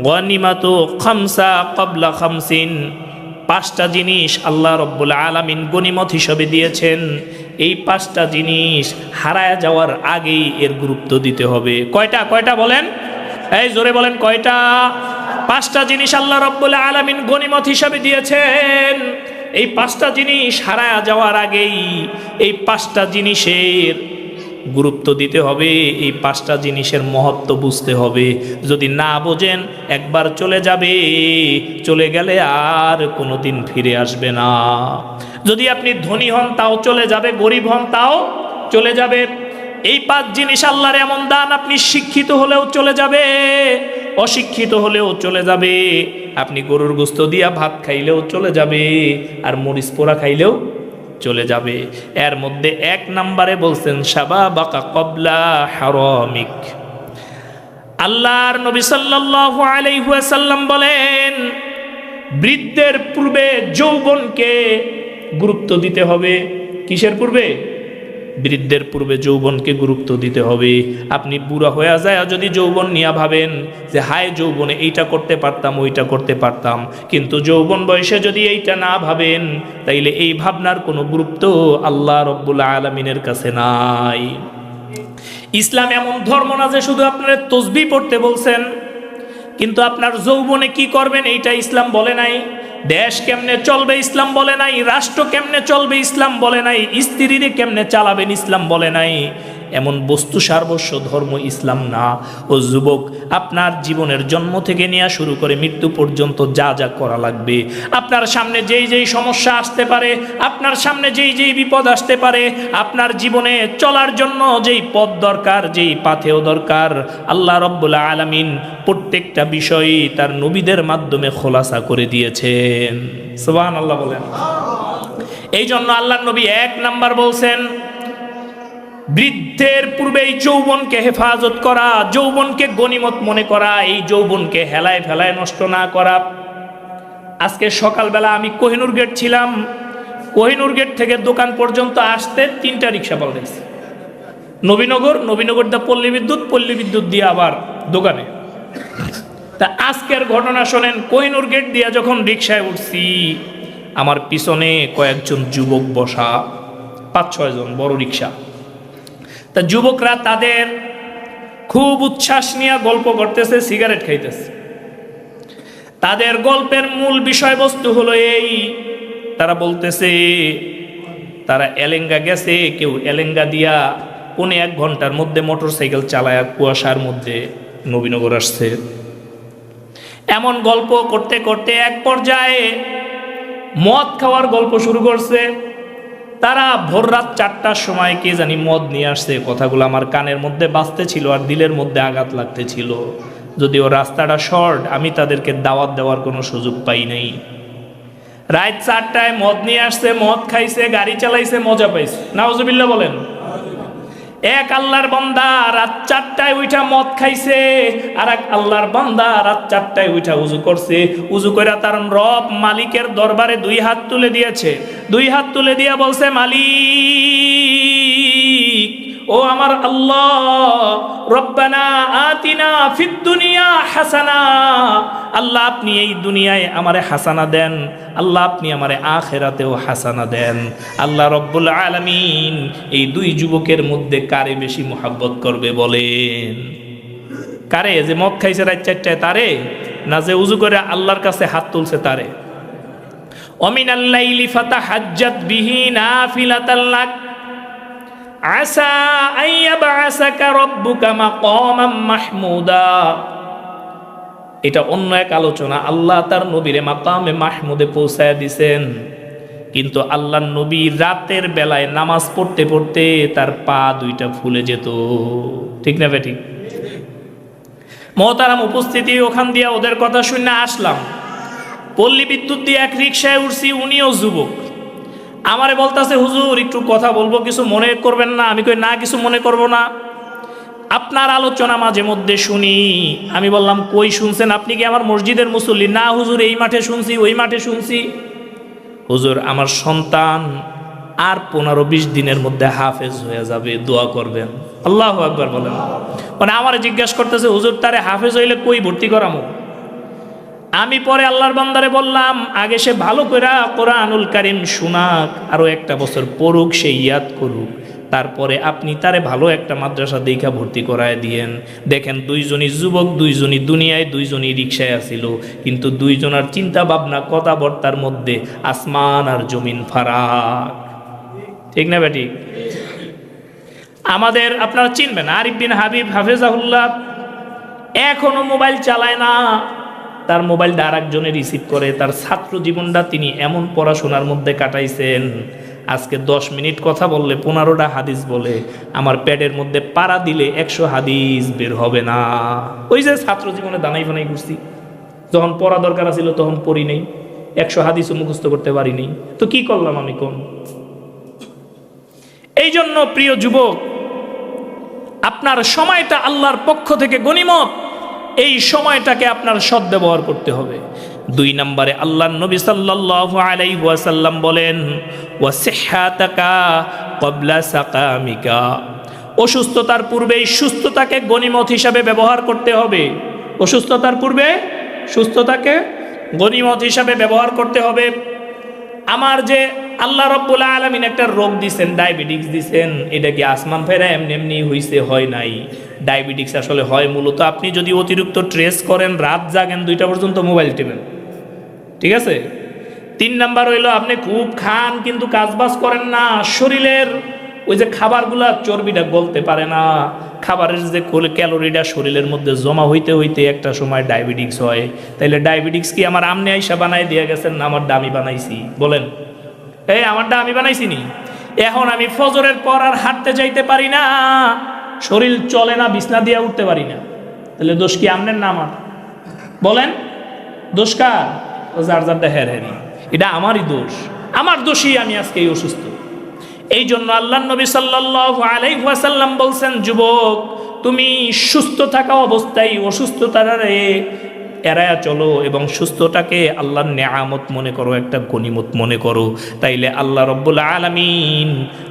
গনিমাতু খামসা ক্বাবলা খামসিন। 5টা জিনিস আল্লাহ রাব্বুল আলামিন গনিমত হিসেবে দিয়েছেন। এই 5টা জিনিস হারায় যাওয়ার আগেই এর গুরুত্ব দিতে হবে। কয়টা? কয়টা বলেন? এই জোরে বলেন, কয়টা? 5টা জিনিস আল্লাহ রাব্বুল আলামিন গনিমত হিসেবে দিয়েছেন। এই 5টা জিনিস হারায় যাওয়ার আগেই এই 5টা জিনিসের গুরুত্ব দিতে হবে, এই 5টা জিনিসের মহত্ব বুঝতে হবে। যদি না বোঝেন, একবার চলে যাবে, চলে গেলে আর কোনোদিন ফিরে আসবে না। যদি আপনি ধনী হন তাও চলে যাবে, গরিব হন তাও চলে যাবে। এই 5 জিনিস আল্লাহর এমন দান, আপনি শিক্ষিত হলেও চলে যাবে, অশিক্ষিত হলেও চলে যাবে। আপনি গরুর গোশত দিয়া ভাত খাইলেও চলে যাবে, আর মরিচ পোড়া খাইলেও চলে যাবে। এর মধ্যে 1 নম্বরে বলছেন শাবাবাকা ক্বাবলা হারামিক। আল্লাহর নবী সাল্লাল্লাহু আলাইহি ওয়াসাল্লাম বলেন, বৃদ্ধের পূর্বে যৌবনকে গুরুত্ব দিতে হবে। কিসের পূর্বে? বৃদ্ধের পূর্বে যৌবনকে গুরুত্ব দিতে হবে। আপনি বুড়া হয়ে যায় যদি যৌবন নিয়ে ভাবেন যে হায় যৌবনে এইটা করতে পারতাম, ওইটা করতে পারতাম, কিন্তু যৌবন বয়সে যদি এইটা না ভাবেন, তাইলে এই ভাবনার কোনো গুরুত্ব আল্লাহ রাব্বুল আলামিনের কাছে নাই। ইসলাম এমন ধর্ম না যে শুধু আপনার তসবিহ পড়তে বলছেন, কিন্তু আপনার যৌবনে কি করবেন এইটা ইসলাম বলে নাই। দেশ কেমনে চলবে ইসলাম বলে নাই, রাষ্ট্র কেমনে চলবে ইসলাম বলে নাই, স্ত্রীরে কেমনে চালাবেন ইসলাম বলে নাই। এমন বস্তু সার্বস্ব ধর্ম ইসলাম না। ও যুবক, আপনার জীবনের জন্ম থেকে নিয়ে শুরু করে মৃত্যু পর্যন্ত যা যা করা লাগবে, আপনার সামনে যেই যেই সমস্যা আসতে পারে, আপনার সামনে যেই যেই বিপদ আসতে পারে, আপনার জীবনে চলার জন্য যেই পথ দরকার, যেই পাথেও দরকার, আল্লাহ রাব্বুল আলামিন প্রত্যেকটা বিষয়ই তার নবীদের মাধ্যমে খোলাসা করে দিয়েছেন। সুবহানাল্লাহ বলেন। এই জন্য আল্লাহর নবী 1 নাম্বার বলছেন, বৃদ্ধের পূর্বেই যৌবনকে হেফাজত করা, যৌবনকে গনিমত মনে করা, এই যৌবনকে হেলায় ফেলায় নষ্ট না করা। আজকে সকালবেলা আমি কোহিনুর গেট ছিলাম, কোহিনুর গেট থেকে দোকান পর্যন্ত আসতে 3টা রিক্সা পাল্টাইছে। নবীনগর দা পল্লী বিদ্যুৎ দিয়ে আবার দোকানে। তা আজকের ঘটনা শোনেন, কোহিনুর গেট দিয়ে যখন রিক্সায় উঠছি, আমার পিছনে কয়েকজন যুবক বসা, 5-6 জন, বড় রিক্সা। তা যুবকরা তাদের খুব উচ্ছ্বাস নিয়ে গল্প করতেছে, সিগারেট খাইতেছে। তাদের গল্পের মূল বিষয়বস্তু হলো এই, তারা বলতেছে তারা এলেঙ্গা গেছে, কেউ এলেঙ্গা দিয়া 1.5 ঘন্টার মধ্যে মোটরসাইকেল চালায় কুয়াশার মধ্যে নবীনগর আসছে। এমন গল্প করতে করতে এক পর্যায়ে মদ খাওয়ার গল্প শুরু করছে। তারা ভোর রাত 4টার সময় কে জানি মদ নিয়ে আসছে। কথাগুলো আমার কানের মধ্যে বাজতে ছিল আর দিলের মধ্যে আঘাত লাগতে ছিল। যদিও রাস্তাটা শর্ট, আমি তাদেরকে দাওয়াত দেওয়ার কোনো সুযোগ পাই নাই। রাত 4টায় মদ নিয়ে আসছে, মদ খাইছে, গাড়ি চালাইছে, মজা পাইছে। নাউজুবিল্লাহ বলেন। এক আল্লাহর বান্দা রাত 4টায় উঠা মদ খাইছে, আর এক আল্লাহর বান্দা রাত 4টায় উঠা উজু করছে। উজু করে তার রব মালিকের দরবারে 2 হাত তুলে দিয়েছে। 2 হাত তুলে দিয়া বলছে, মালিক, ও আমার আল্লাহ, রব্বানা আতিনা ফিদ দুনিয়া হাসানা, আল্লাহ আপনি এই দুনিয়ায় আমারে হাসানা দেন, আল্লাহ আপনি আমারে আখিরাতেও হাসানা দেন। আল্লাহ রব্বুল আলামিন এই 2 যুবকের মধ্যে কারে বেশি মোহাব্বত করবে বলেন? কারে? যে মদ খাইছে রাত 4টায় তারে, না যে উজু করে আল্লাহর কাছে হাত তুলছে তারে? ওমিনাল লাইলি ফাতাহাজ্জাত বিহি নাফিলাতাল লাক আসা আইয়াবআসাকা রাব্বুকা মাকামান মাহমুদা। এটা অন্য এক আলোচনা। আল্লাহ তার নবীরে মাকামে মাহমুদে পৌঁছায় দিছেন, কিন্তু আল্লাহর নবী রাতের বেলায় নামাজ পড়তে পড়তে তার পা 2টা ফুলে যেত। ঠিক না বেঠিক? মহতারাম উপস্থিতি, ওখান দিয়ে ওদের কথা শুনে আসলাম। পল্লী বিদ্যুৎ দিয়ে এক রিক্সায় উঠছি, উনিও যুবক। আমারে বলতেছে, হুজুর একটু কথা বলবো, কিছু মনে করবেন না? আমি কই, না কিছু মনে করব না, আপনার আলোচনা মাঝে মধ্যে শুনি। আমি বললাম, কই শুনছেন? আপনি কি আমার মসজিদের মুসল্লি? না হুজুর, এই মাঠে শুনছি, ওই মাঠে শুনছি। হুজুর, আমার সন্তান আর 15-20 দিনের মধ্যে হাফেজ হয়ে যাবে, দোয়া করবেন। আল্লাহু আকবার বলেন। মানে আমারে জিজ্ঞাসা করতেছে, হুজুর তারে হাফেজ হইলে কই ভর্তি করামো? আমি পরে আল্লাহর বান্দারে বললাম, আগে সে ভালো করে কোরআনুল কারীম শুনাক, আরো 1টা বছর পড়ুক, সে ইয়াদ করুক, তারপরে আপনি তারে ভালো একটা মাদ্রাসা দেখা ভর্তি করায় দিয়েন। দেখেন, 2 জনই যুবক, 2 জনই দুনিয়ায়, 2 জনই রিক্সায় আসিল, কিন্তু 2 জনের চিন্তা ভাবনা কথাবার্তার মধ্যে আসমান আর জমিন ফারাক। ঠিক না বেটি? আমাদের আপনারা চিনবেন আরিফ বিন হাবিব হাফেজাহুল্লাহ, এখনো মোবাইল চালায় না, তার মোবাইলটা আরেকজনে রিসিভ করে। তার ছাত্র জীবনটা তিনি এমন পড়াশোনার মধ্যে কাটাইছেন, আজকে 10 মিনিট কথা বললে 15টা হাদিস বলে। আমার পেটের মধ্যে পাড়া দিলে 100 হাদিস বের হবে না। ওই যে ছাত্র জীবনে দানাই ফানাই করছি, যখন পড়া দরকার ছিল তখন পড়ি নেই, 100 হাদিসও মুখস্থ করতে পারি নেই, তো কি করলাম আমি কোন? এই জন্য প্রিয় যুবক, আপনার সময়টা আল্লাহর পক্ষ থেকে গনিমত, এই সময়টাকে আপনার সদ্ব্যবহার করতে হবে। 2 নম্বরে আল্লাহর নবী সাল্লাল্লাহু আলাইহি ওয়াসাল্লাম বলেন, ওয়াসিহ্হাতাকা ক্বাবলা সাকামিকা, অসুস্থতার পূর্বেই সুস্থতাকে গনিমত হিসাবে ব্যবহার করতে হবে। অসুস্থতার পূর্বে সুস্থতাকে গনিমত হিসাবে ব্যবহার করতে হবে। আমার যে আল্লাহ রাব্বুল আলামিন একটা রোগ দিছেন, ডায়াবেটিস দিছেন, এটা কি আসমান ফেরা এমনি এমনি হইছে? হয় নাই। ডায়াবেটিস আসলে হয় মূলত আপনি যদি অতিরিক্ত স্ট্রেস করেন, রাত জাগেন 2টা পর্যন্ত মোবাইল টিপেন। ঠিক আছে? 3 নাম্বার হইলো, আপনি খুব খান কিন্তু কাজবাজ করেন না, শরীরের ওই যে খাবারগুলা চর্বিটা গলতে পারে না, খাবারের যে ক্যালোরিটা শরীরের মধ্যে জমা হইতে হইতে একটা সময় ডায়াবেটিস হয়। তাইলে ডায়াবেটিস কি আমার আমনে আইসা বানাই দিয়ে গেছেন না আমার দামি বানাইছি? বলেন, এই আমারটা আমি বানাইছি নি? এখন আমি ফজরের পর আর হাঁটতে যাইতে পারি না, শরীর চলে না, বিছনা দিয়ে উঠতে পারি না, তাহলে দোষ কি আমনের না আমার? বলেন, দোষ কার? যার যারটা হেরি, এটা আমারই দোষ। আমার দোষই আমি আজকে এই অসুস্থ। এই জন্য আল্লাহর নবী সাল্লাল্লাহু আলাইহি ওয়াসাল্লাম বলছেন, যুবক তুমি সুস্থ থাকা অবস্থায় অসুস্থতারে এড়ায়া চলো এবং সুস্থটাকে আল্লাহর নেয়ামত মনে করো, একটা গনিমত মনে করো। তাইলে আল্লাহ রব্বুল আলামিন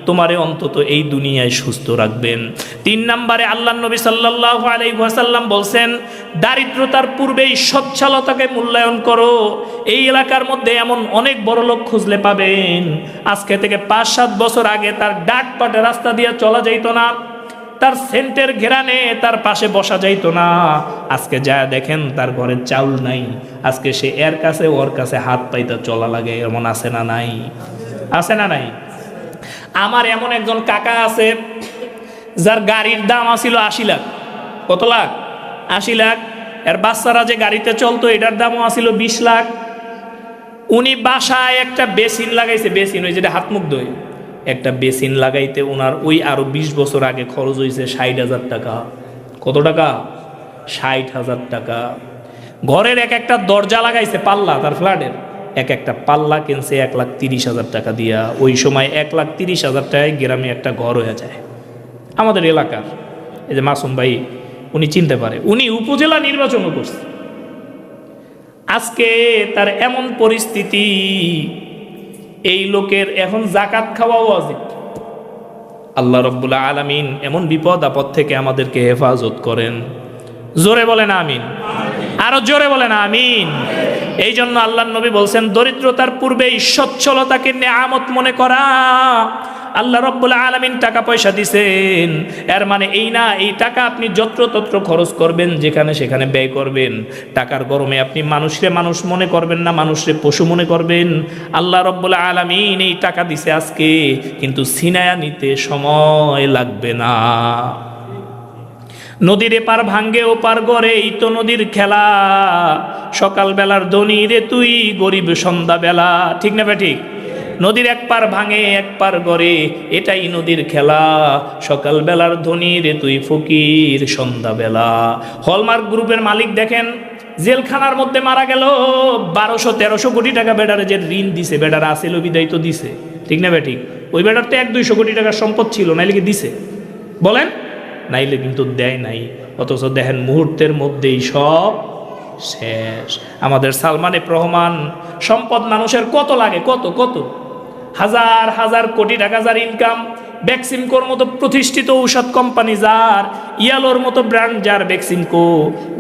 তোমারে অন্তত এই দুনিয়ায় সুস্থ রাখবেন। 3 নম্বরে আল্লাহর নবী সাল্লাল্লাহু আলাইহি ওয়াসাল্লাম বলছেন, দারিদ্রতার পূর্বেই সচ্ছলতাকে মূল্যায়ন করো। এই এলাকার মধ্যে এমন অনেক বড় লোক খুঁজলে পাবেন, আজকে থেকে 5-7 বছর আগে তার ডাক পাটে রাস্তা দিয়ে চলা যাইত না, তার সেন্টের ঘেরানে তার পাশে বসা যাইতো না। আজকে যা দেখেন তার ঘরে চাউল নাই, আজকে সে এর কাছে ওর কাছে হাত পাইতে চলা লাগে, এমন আছে না নাই? আছে না নাই? আমার এমন একজন কাকা আছে যার গাড়ির দাম আছিল 80 লাখ। কত লাখ? 80 লাখ। এর বাচ্চারা যে গাড়িতে চলতো এটার দামও আছিল 20 লাখ। উনি বাসায় একটা বেসিন লাগাইছে, বেসিন ওই যেটা হাত মুখ ধোয়, একটা বেসিন লাগাইতে ওনার ওই আরো 20 বছর আগে খরচ হয়েছে 60,000 টাকা। কত টাকা? 60,000 টাকা। ঘরের এক একটা দরজা লাগাইছে পাল্লা, তার ফ্ল্যাটের এক একটা পাল্লা কিনছে 1,30,000 টাকা দিয়া। ওই সময় 1,30,000 টাকায় গ্রামে একটা ঘর হয়ে যায়। আমাদের এলাকার এই যে মাসুম ভাই উনি চিনতে পারে, উনি উপজেলা নির্বাচনও করছে। আজকে তার এমন পরিস্থিতি, এই লোকের এখন যাকাত খাওয়া ওয়াজিব। আল্লাহ রাব্বুল আলামিন এমন বিপদ আপদ থেকে আমাদেরকে হেফাজত করেন। জোরে বলেন আমিন, আরো জোরে বলেন আমিন। এই জন্য আল্লাহর নবী বলছেন, দরিদ্রতার পূর্বেই সচ্ছলতাকে নেয়ামত মনে করা। আল্লাহ রাব্বুল আলামিন টাকা পয়সা দিছেন, এর মানে এই না এই টাকা আপনি যত্রতত্র খরচ করবেন, যেখানে সেখানে ব্যয় করবেন। টাকার গরমে আপনি মানুষরে মানুষ মনে করবেন না, মানুষরে পশু মনে করবেন। আল্লাহ রাব্বুল আলামিন এই টাকা দিছে আজকে, কিন্তু ছিনায়া নিতে সময় লাগবে না। নদীর এপার ভাঙ্গে ওপার গড়ে, এই তো নদীর খেলা। সকালবেলার ধনী রে তুই, গরিব সন্ধ্যাবেলা। ঠিক না ঠিক? নদীর এক পার ভাঙে এক পার গড়ে, এটাই নদীর খেলা। সকালবেলার ধনী রে তুই, ফকির সন্ধ্যাবেলা। হলমার্ক গ্রুপের মালিক দেখেন জেলখানার মধ্যে মারা গেল, 1200-1300 কোটি টাকা বেডারে যে ঋণ দিছে, বেডার আসিল বিদায় তো দিছে। ঠিক না ঠিক? ওই বেডার তো 100-200 কোটি টাকার সম্পদ ছিল, নাইলে কি দিছে? বলেন, নাইলে কিন্তু দেয় নাই। অথচ দেখেন মুহূর্তের মধ্যেই সব শেষ। আমাদের সালমান এফ রহমান, সম্পদ মানুষের কত লাগে, কত কত হাজার হাজার কোটি টাকা যার ইনকাম, বেক্সিমকোর মতো প্রতিষ্ঠিত ঔষধ কোম্পানি যার, ইয়ালোর মতো ব্র্যান্ড যার, বেক্সিমকো,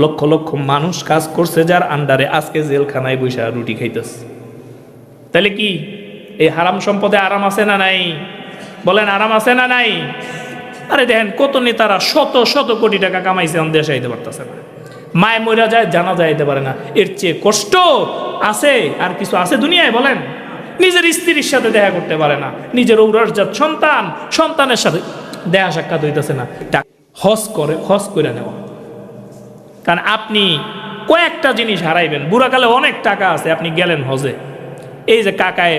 লক্ষ লক্ষ মানুষ কাজ করছে যার আন্ডারে, আজকে জেলখানায় বসে রুটি খাইতেছে। তাহলে কি এই হারাম সম্পদে আরাম আছে না নাই? বলেন, আরাম আছে না নাই? আরে দেখেন কত নেতারা শত শত কোটি টাকা কামাইছে, দেশে আইতে পারতেছে না। মায় মইরা যায়, জানা যাইতে পারে না। এর চেয়ে কষ্ট আছে আর কিছু আছে দুনিয়ায়? বলেন, নিজের স্ত্রীর সাথে দেখা করতে পারে না, নিজের ঔরসজাত সন্তানের সাথে দেখা সাক্ষাৎ হইতেছে না। হজ করে নেওয়া। কারণ আপনি কয়েকটা জিনিস হারাইবেন। বুড়াকালে অনেক টাকা আছে, আপনি গেলেন হজে, এই যে কাকায়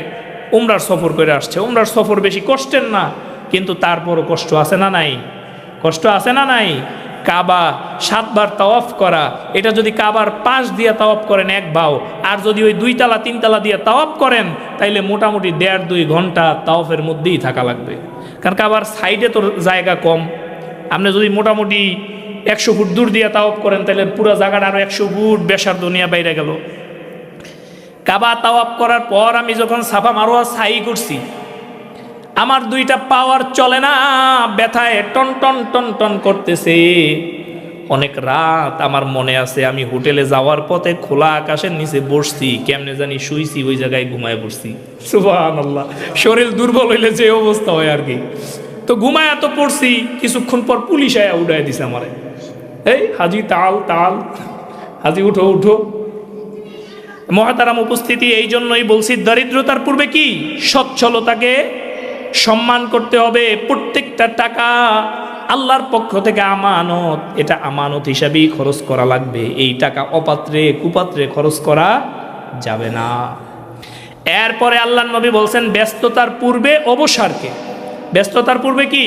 উমরার সফর করে আসছে, উমরার সফর বেশি কষ্টের না, কিন্তু তারপরও কষ্ট আছে না নাই? কষ্ট আছে না নাই? কাবা 7 বার তাওয়াফ করা, এটা যদি কাবার পাশ দিয়ে তাওয়াফ করেন 1 বাও, আর যদি ওই 2 তালা 3 তালা দিয়ে তাওয়াফ করেন, তাইলে মোটামুটি 1.5-2 ঘন্টা তাওয়াফের মধ্যেই থাকা লাগবে। কারণ কাবার সাইডে তো জায়গা কম। আপনি যদি মোটামুটি 100 ফুট দূর দিয়ে তাওয়াফ করেন, তাহলে পুরো জায়গাটা আরো 100 ফুট বেশার দুনিয়া বাইরে গেল। কাবা তাওয়াফ করার পর আমি যখন সাফা মারোয়া সাই করছি, আমার 2টা পাওয়ার চলে না, ব্যথায় টন টন টন টন করতেছে। অনেক রাত আমার মনে আছে, আমি হোটেলে যাওয়ার পথে খোলা আকাশের নিচে বসছি, কেমনে জানি শুইছি, ওই জায়গায় ঘুমায় পড়ছি। সুবহানাল্লাহ, শরীর দুর্বল হইলে যে অবস্থা হয় আর কি। তো ঘুমায় তো পড়ছি, কিছুক্ষণ পর পুলিশ আয়া উঠাই দিছে আমারে, এই হাজি তাল তাল, হাজি উঠো উঠো। মহাতারাম উপস্থিতি, এই জন্যই বলছি দরিদ্রতার পূর্বে কি সচ্ছলতাকে সম্মান করতে হবে। প্রত্যেকটা টাকা আল্লাহর পক্ষ থেকে আমানত, এটা আমানত হিসাবেই খরচ করা লাগবে। এই টাকা অপাত্রে কুপাত্রে খরচ করা যাবে না। এরপরে আল্লাহর নবী বলছেন ব্যস্ততার পূর্বে অবসরকে। ব্যস্ততার পূর্বে কি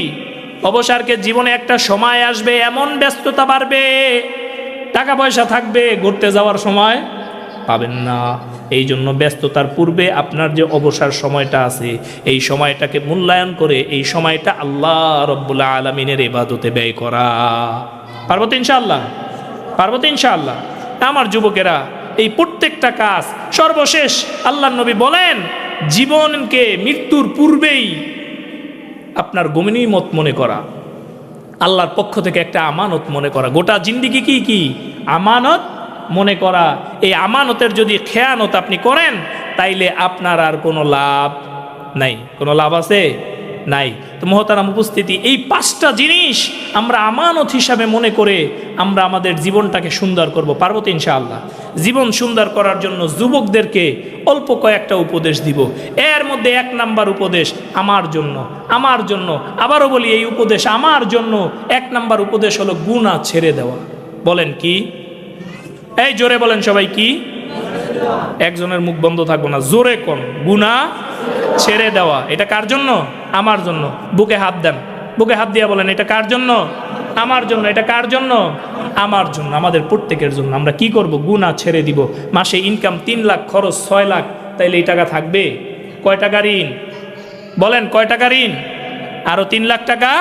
অবসরকে। জীবনে একটা সময় আসবে এমন ব্যস্ততা বাড়বে, টাকা পয়সা থাকবে, ঘুরতে যাওয়ার সময় পাবেন না। এই জন্য ব্যস্ততার পূর্বে আপনার যে অবসর সময়টা আছে, এই সময়টাকে মূল্যায়ন করে এই সময়টা আল্লাহ রব্বুল আলামিনের ইবাদতে ব্যয় করা। পারবো তো ইনশাআল্লাহ? পারবো তো ইনশাআল্লাহ? আমার যুবকেরা, এই প্রত্যেকটা কাজ সর্বশেষ আল্লাহর নবী বলেন, জীবনকে মৃত্যুর পূর্বেই আপনার গনিমত মনে করা, আল্লাহর পক্ষ থেকে একটা আমানত মনে করা। গোটা জিন্দেগি কি আমানত মনে করা। এই আমানতের যদি খেয়ানত আপনি করেন, তাইলে আপনার আর কোনো লাভ নাই। কোনো লাভ আছে? নাই। তো মহতারাম উপস্থিতি, এই 5টা জিনিস আমরা আমানত হিসাবে মনে করে আমরা আমাদের জীবনটাকে সুন্দর করব। পারবো তো ইনশাআল্লাহ? জীবন সুন্দর করার জন্য যুবকদেরকে অল্প কয়েকটা উপদেশ দিব। এর মধ্যে 1 নাম্বার উপদেশ আমার জন্য, আমার জন্য। আবারও বলি, এই উপদেশ আমার জন্য। 1 নাম্বার উপদেশ হলো গুনাহ ছেড়ে দেওয়া। বলেন কি? এই জোরে বলেন সবাই, কি? একজনের মুখ বন্ধ থাকবো না, জোরে কোন? গুনাহ ছেড়ে দেওয়া। এটা কার জন্য? আমার জন্য। বুকে হাত দেন, বুকে হাত দিয়া বলেন, এটা কার জন্য? আমার জন্য। এটা কার জন্য? আমার জন্য, আমাদের প্রত্যেকের জন্য। আমরা কি করব? গুনাহ ছেড়ে দিব। মাসে ইনকাম 3 লাখ, খরচ 6 লাখ, তাইলে এই টাকা থাকবে? কয় টাকা ঋণ? বলেন, কয় টাকা ঋণ? আরো 3 লাখ টাকা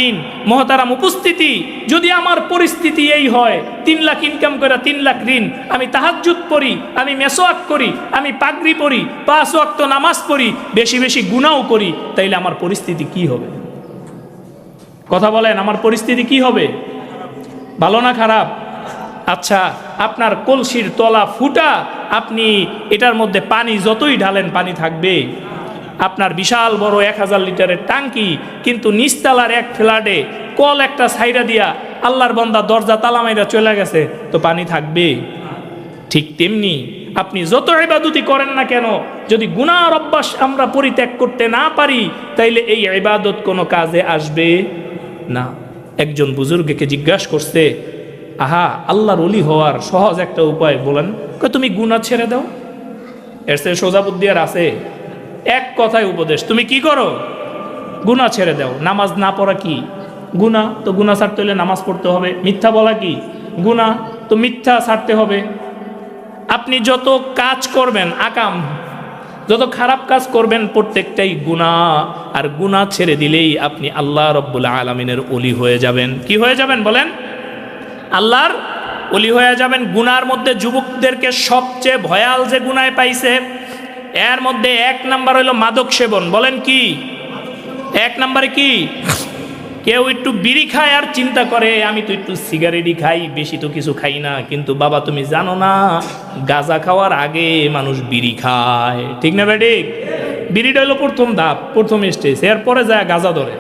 ঋণ। মহতারাম উপস্থিতি, যদি আমার পরিস্থিতি এই হয়, 3 লাখ ইনকাম করে 3 লাখ ঋণ, আমি তাহাজ্জুদ পড়ি, আমি মেসওয়াক করি, আমি পাগড়ি পড়ি, 5 ওয়াক্ত নামাজ পড়ি, বেশি বেশি গুনাহও করি, তাইলে আমার পরিস্থিতি কি হবে? কথা বলেন, আমার পরিস্থিতি কি হবে? ভালো না খারাপ? আচ্ছা, আপনার কলসির তলা ফুটা, আপনি এটার মধ্যে পানি যতই ঢালেন পানি থাকবে? আপনার বিশাল বড় 1000 লিটারের ট্যাঙ্কি, কিন্তু নিচতলার এক ফ্ল্যাটে কল একটা সাইডা দিয়া আল্লাহর বান্দা দরজা তালা মাইরা চলে গেছে, তো পানি থাকবে? ঠিক তেমনি আপনি যত ইবাদতই করেন না কেন, যদি গুনাহর অভ্যাস আমরা পরিত্যাগ করতে না পারি, তাইলে এই ইবাদত কোনো কাজে আসবে না। একজন বুজুর্গকে জিজ্ঞাসা করছে, আহা, আল্লাহর ওলি হওয়ার সহজ একটা উপায় বলেন। তুমি গুনাহ ছেড়ে দাও। এর চেয়ে সোজা বুদ্ধি আর আছে? এক কথায় উপদেশ, তুমি কি করো? গুনাহ ছেড়ে দাও। নামাজ না পড়া কি গুনাহ? তো গুনাহ ছাড়তে হলে নামাজ পড়তে হবে। মিথ্যা বলা কি গুনাহ? তো মিথ্যা ছাড়তে হবে। আপনি যত কাজ করবেন আকাম, যত খারাপ কাজ করবেন, প্রত্যেকটাই গুনাহ। আর গুনাহ ছেড়ে দিলেই আপনি আল্লাহ রব্বুল আলামিনের ওলি হয়ে যাবেন। কি হয়ে যাবেন বলেন? আল্লাহর ওলি হয়ে যাবেন। গুনার মধ্যে যুবকদেরকে সবচেয়ে ভয়াল যে গুনায় পাইছে, এর মধ্যে 1 নাম্বার হইল মাদক সেবন। বলেন কি? 1 নাম্বারে কি? কেউ একটু বিড়ি খায় আর চিন্তা করে, আমি তো একটু সিগারেটই খাই, বেশি তো কিছু খাই না। কিন্তু বাবা, তুমি জানো না, গাঁজা খাওয়ার আগে মানুষ বিড়ি খায়। ঠিক না বেঠিক? বিড়িটা হলো প্রথম ধাপ, প্রথম স্টেজ। এরপরে যায় গাঁজা ধরে।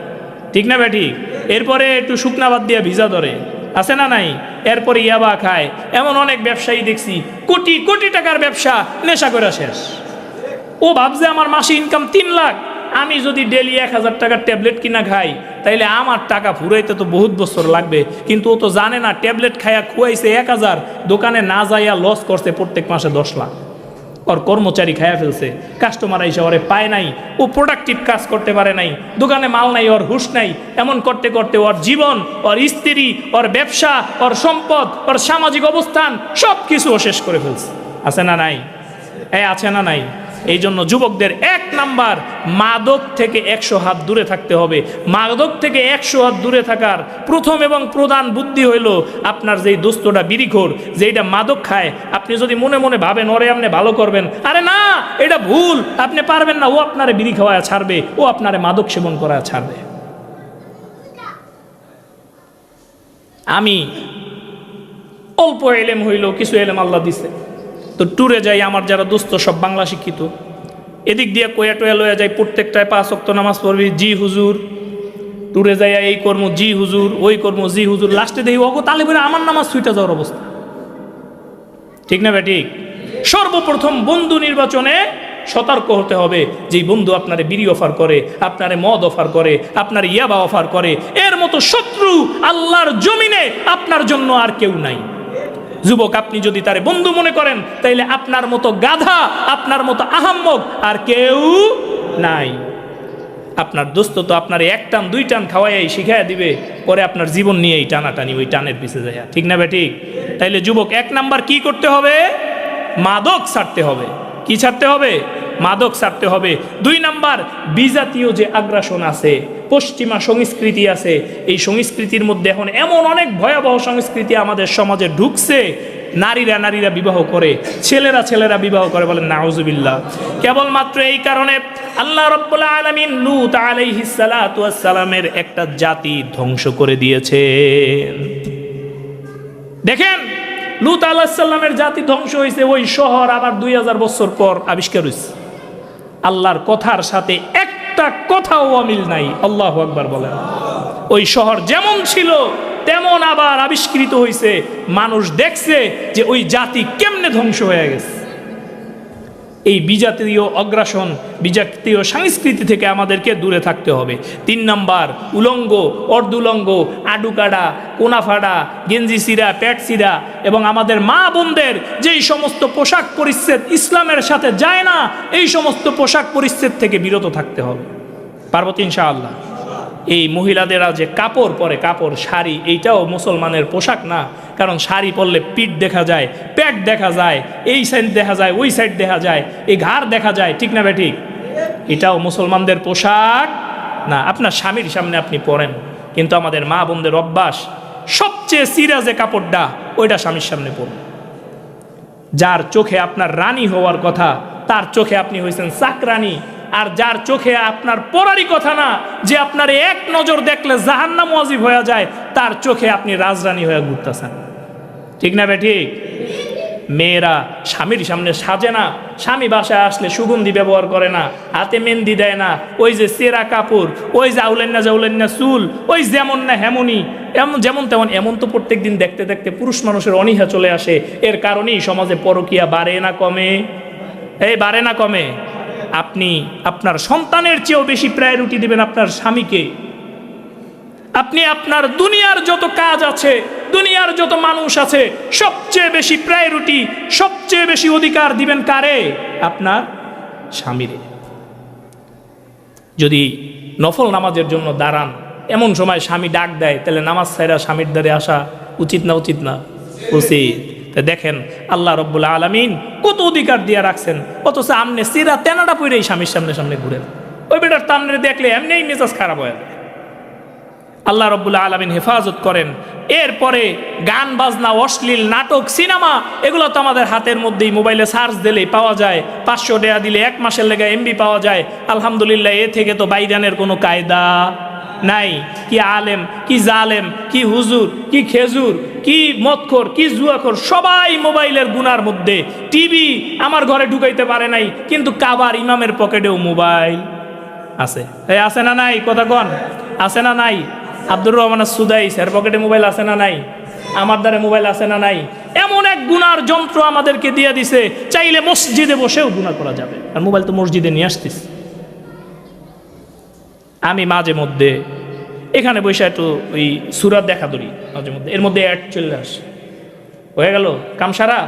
ঠিক না বেঠিক? এরপরে একটু শুকনা বাদ দিয়া ভিজা ধরে, আছে না নাই? এরপরে ইয়াবা খায়। এমন অনেক ব্যবসায়ী দেখছি, কোটি কোটি টাকার ব্যবসা, নেশা করে শেষ। ও ভাবছে আমার মাসে ইনকাম 3 লাখ, আমি যদি ডেলি 1000 টাকার ট্যাবলেট কিনা খাই, তাইলে আমার টাকা ফুরাইতে তো বহুত বছর লাগবে। কিন্তু ও তো জানে না, ট্যাবলেট খাইয়া খুয়াইছে 1000, দোকানে না যাইয়া লস করছে প্রত্যেক মাসে 10 লাখ। ওর কর্মচারী খাইয়া ফেলছে, কাস্টমার এসে ওরে পায় নাই, ও প্রোডাক্টিভ কাজ করতে পারে নাই, দোকানে মাল নাই, ওর হুঁশ নাই। এমন করতে করতে ওর জীবন, ওর স্ত্রী, ওর ব্যবসা, ওর সম্পদ, ওর সামাজিক অবস্থান সব কিছু ও শেষ করে ফেলছে। আছে না নাই? আছে না নাই? এই জন্য যুবকদের 1 নাম্বার, মাদক থেকে 100 হাত দূরে থাকতে হবে। মাদক থেকে 100 হাত দূরে থাকার প্রথম এবং প্রধান বুদ্ধি হইল, আপনার যেই দোস্তটা বিড়িখোর, যেইটা মাদক খায়, আপনি যদি মনে মনে ভাবেন ওরে আপনি ভালো করবেন, আরে না, এটা ভুল, আপনি পারবেন না। ও আপনারে বিড়ি খাওয়া ছাড়বে, ও আপনারে মাদক সেবন করা ছাড়বে। আমি অল্প এলেম হইল, কিছু এলেম আল্লাহ দিছে, তো ট্যুরে যাই, আমার যারা দোস্ত সব বাংলা শিক্ষিত, এদিক দিয়ে কয়া টয়া লয়া যাই, প্রত্যেকটায় 5 ওয়াক্ত নামাজ পড়বি, জি হুজুর। ট্যুরে যাই এই কর্ম, জি হুজুর, ওই কর্ম, জি হুজুর। লাস্টে দেখি ওগো তালে বলে আমার নামাজ ছুটে যাওয়ার অবস্থা। ঠিক না বেঠিক? সর্বপ্রথম বন্ধু নির্বাচনে সতর্ক হতে হবে। যেই বন্ধু আপনারে বিড়ি অফার করে, আপনারে মদ অফার করে, আপনার ইয়াবা অফার করে, এর মতো শত্রু আল্লাহর জমিনে আপনার জন্য আর কেউ নাই। যুবক, আপনি যদি তারে বন্ধু মনে করেন, তাইলে আপনার মতো গাধা, আপনার মতো আহাম্মক আর কেউ নাই। আপনার দোস্ত তো আপনার 1 টান 2 টান খাওয়াই শিখাইয়া দিবে, পরে আপনার জীবন নিয়েই টানাটানি, ওই টানের পিছে যায়। ঠিক না বেঠিক? তাইলে যুবক, 1 নাম্বার কি করতে হবে? মাদক ছাড়তে হবে। কি ছাড়তে হবে? মাদক ছাড়তে হবে। 2 নাম্বার, বিজাতীয় যে আগ্রাসন আছে, পশ্চিমা সংস্কৃতি আছে, এই সংস্কৃতির মধ্যে এখন এমন অনেক ভয়াবহ সংস্কৃতি আমাদের সমাজে ঢুকছে। নারীরা বিবাহ করে, ছেলেরা বিবাহ করে, বলেন নাউজুবিল্লাহ। কেবলমাত্র এই কারণে আল্লাহ রাব্বুল আলামিন লূত আলাইহিস সালাতু ওয়াস সালামের একটা জাতি ধ্বংস করে দিয়েছেন। দেখেন, লূত আলাইহিস সালামের জাতি ধ্বংস হয়েছে, ওই শহর আবার 2000 বছর পর আবিষ্কার হয়েছে। আল্লাহর কথার সাথে একটা কথাও অমিল নাই। আল্লাহু আকবার বলেন। ওই শহর যেমন ছিল তেমন আবার আবিষ্কৃত হয়েছে। মানুষ দেখছে যে ওই জাতি কেমনে ধ্বংস হয়ে গেছে। এই বিজাতীয় অগ্রাসন, বিজাতীয় সংস্কৃতি থেকে আমাদেরকে দূরে থাকতে হবে। 3 নাম্বার, উলঙ্গ, অর্ধুলঙ্গ, আডুকাডা, কোনাফাডা, গেঞ্জি সিরা, প্যাট সিরা এবং আমাদের মা বোনদের যেই সমস্ত পোশাক পরিচ্ছেদ ইসলামের সাথে যায় না, এই সমস্ত পোশাক পরিচ্ছেদ থেকে বিরত থাকতে হবে। পারবো তো ইনশাআল্লাহ? এই মহিলাদেরা যে কাপড় পরে, কাপড় শাড়ি, এইটাও মুসলমানের পোশাক না। কারণ শাড়ি পরলে পিঠ দেখা যায়, পেট দেখা যায়, এই সাইড দেখা যায়, ওই সাইড দেখা যায়, এই ঘাড় দেখা যায়, ঠিক না বেঠিক? এটাও মুসলমানদের পোশাক না। আপনার স্বামীর সামনে আপনি পরেন, কিন্তু আমাদের মা বোনদের অভ্যাস সবচেয়ে সিরা যে কাপড়টা, ওইটা স্বামীর সামনে পরুন। যার চোখে আপনার রানী হওয়ার কথা, তার চোখে আপনি হয়েছেন চাকরানী। আর যার চোখে আপনার পরারই কথা না, যে আপনার এক নজর দেখলে জাহান্নাম ওয়াজিব হয়ে যায়, তার চোখে আপনি রাজরানী হয়ে ঘুরতেছেন, ঠিক না বেঠিক? মেয়েরা স্বামীর সামনে সাজে না, স্বামী বাসায় আসলে সুগন্ধি ব্যবহার করে না, হাতে মেহেন্দি দেয় না, ওই যে চেরা কাপড়, ওই যে জাউলেন্না চুল, ওই যেমন না হেমনই, এমন যেমন তেমন, এমন তো প্রত্যেক দিন দেখতে দেখতে পুরুষ মানুষের অনীহা চলে আসে। এর কারণেই সমাজে পরকীয়া বাড়ে না কমে? বাড়ে না কমে? আপনি আপনার সন্তানের চেয়েও বেশি প্রায়োরিটি দিবেন আপনার স্বামীকে। আপনি আপনার দুনিয়ার যত কাজ আছে, দুনিয়ার যত মানুষ আছে, সবচেয়ে বেশি প্রায়োরিটি, সবচেয়ে বেশি অধিকার দিবেন কারে? আপনার স্বামীরে। যদি নফল নামাজের জন্য দাঁড়ান, এমন সময় স্বামী ডাক দেয়, তাহলে নামাজ ছাইরা স্বামীর দ্বারে আসা উচিত না? উচিত না? উচিত। দেখেন আল্লাহ রব্বুল আলামিন কত অধিকার দিয়ে রাখছেন, অথচ আমনে সিরা তেনাটা পইরেই স্বামীর সামনে ঘুরেন। ওই বেটার তামনে দেখলে এমনিই মেজাজ খারাপ হয়ে যায়। আল্লাহ রব্বুল আলামিন হেফাজত করেন। এরপরে গান বাজনা, অশ্লীল নাটক, সিনেমা, এগুলো তো আমাদের হাতের মধ্যেই, মোবাইলে সার্চ দিলেই পাওয়া যায়। 500 টাকা দিলে 1 মাসের লেগে এমবি পাওয়া যায়। আলহামদুলিল্লাহ, এ থেকে তো বাইরানের কোনো কায়দা নাই। কি আলেম, কি জালেম, কি হুজুর, কি খেজুর, কি মদখোর, কি জুয়াখোর, সবাই মোবাইলের গুনার মধ্যে। টিভি আমার ঘরে ঢুকাইতে পারে নাই, কিন্তু কাবার ইমামের পকেটেও মোবাইল আছে। আছে না নাই? কথা কন, আছে না নাই? আব্দুর রহমান সুদাইস এর পকেটে মোবাইল আছে না নাই? আমার দ্বারে মোবাইল আছে না নাই? এমন এক গুনার যন্ত্র আমাদেরকে দিয়ে দিছে, চাইলে মসজিদে বসেও গুনাহ করা যাবে। আর মোবাইল তো মসজিদে নিয়ে আসতিস। আমি মাঝে মধ্যে এখানে বসে একটু ওই সূরা দেখা ধরি, মাঝে মধ্যে এর মধ্যে অ্যাড চলে আসে, হয়ে গেল কামসারা।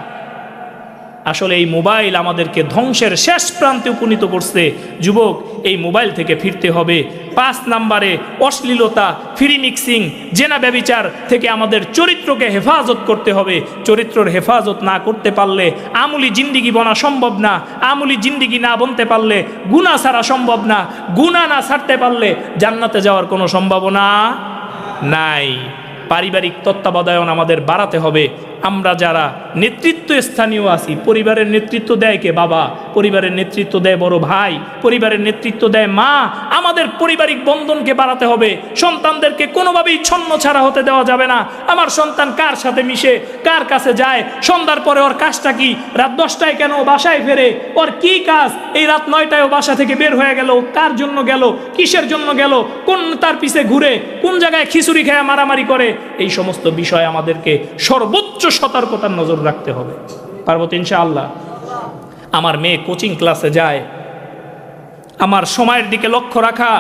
আসলে এই মোবাইল আমাদেরকে ধ্বংসের শেষ প্রান্তে উপনীত করছে। যুবক, এই মোবাইল থেকে ফিরতে হবে। 5 নাম্বারে অশ্লীলতা, ফ্রি মিক্সিং, জেনা ব্যভিচার থেকে আমাদের চরিত্রকে হেফাজত করতে হবে। চরিত্রের হেফাজত না করতে পারলে আমূলি জিন্দিগি বনা সম্ভব না। আমূলি জিন্দিগি না বনতে পারলে গুনাহ ছাড়া সম্ভব না। গুনাহ না ছাড়তে পারলে জান্নাতে যাওয়ার কোনো সম্ভাবনা নাই। পারিবারিক তত্ত্বাবধান আমাদের বাড়াতে হবে। আমরা যারা নেতৃত্ব স্থানীয় আছি, পরিবারের নেতৃত্ব দেয় কে? বাবা। পরিবারের নেতৃত্ব দেয় বড় ভাই, পরিবারের নেতৃত্ব দেয় মা। আমাদের পারিবারিক বন্ধনকে বাড়াতে হবে। সন্তানদেরকে কোনোভাবেই ছন্ন ছাড়া হতে দেওয়া যাবে না। আমার সন্তান কার সাথে মিশে, কার কাছে যায়, সন্ধ্যার পরে ওর কাজটা কি, রাত 10টায় কেন বাসায় ফেরে, ওর কি কাজ, এই রাত 9টায় ও বাসা থেকে বের হয়ে গেল, কার জন্য গেল, কিসের জন্য গেল, কোন তার পিছে ঘুরে, কোন জায়গায় খিচুড়ি খেয়ে মারামারি করে, এই সমস্ত বিষয় আমাদেরকে সর্বোচ্চ সতর্কতার নজর রাখতে হবে। পারবো তো ইনশাআল্লাহ? আমার মেয়ে কোচিং ক্লাসে যায়, আমার সময়ের দিকে লক্ষ্য রাখা।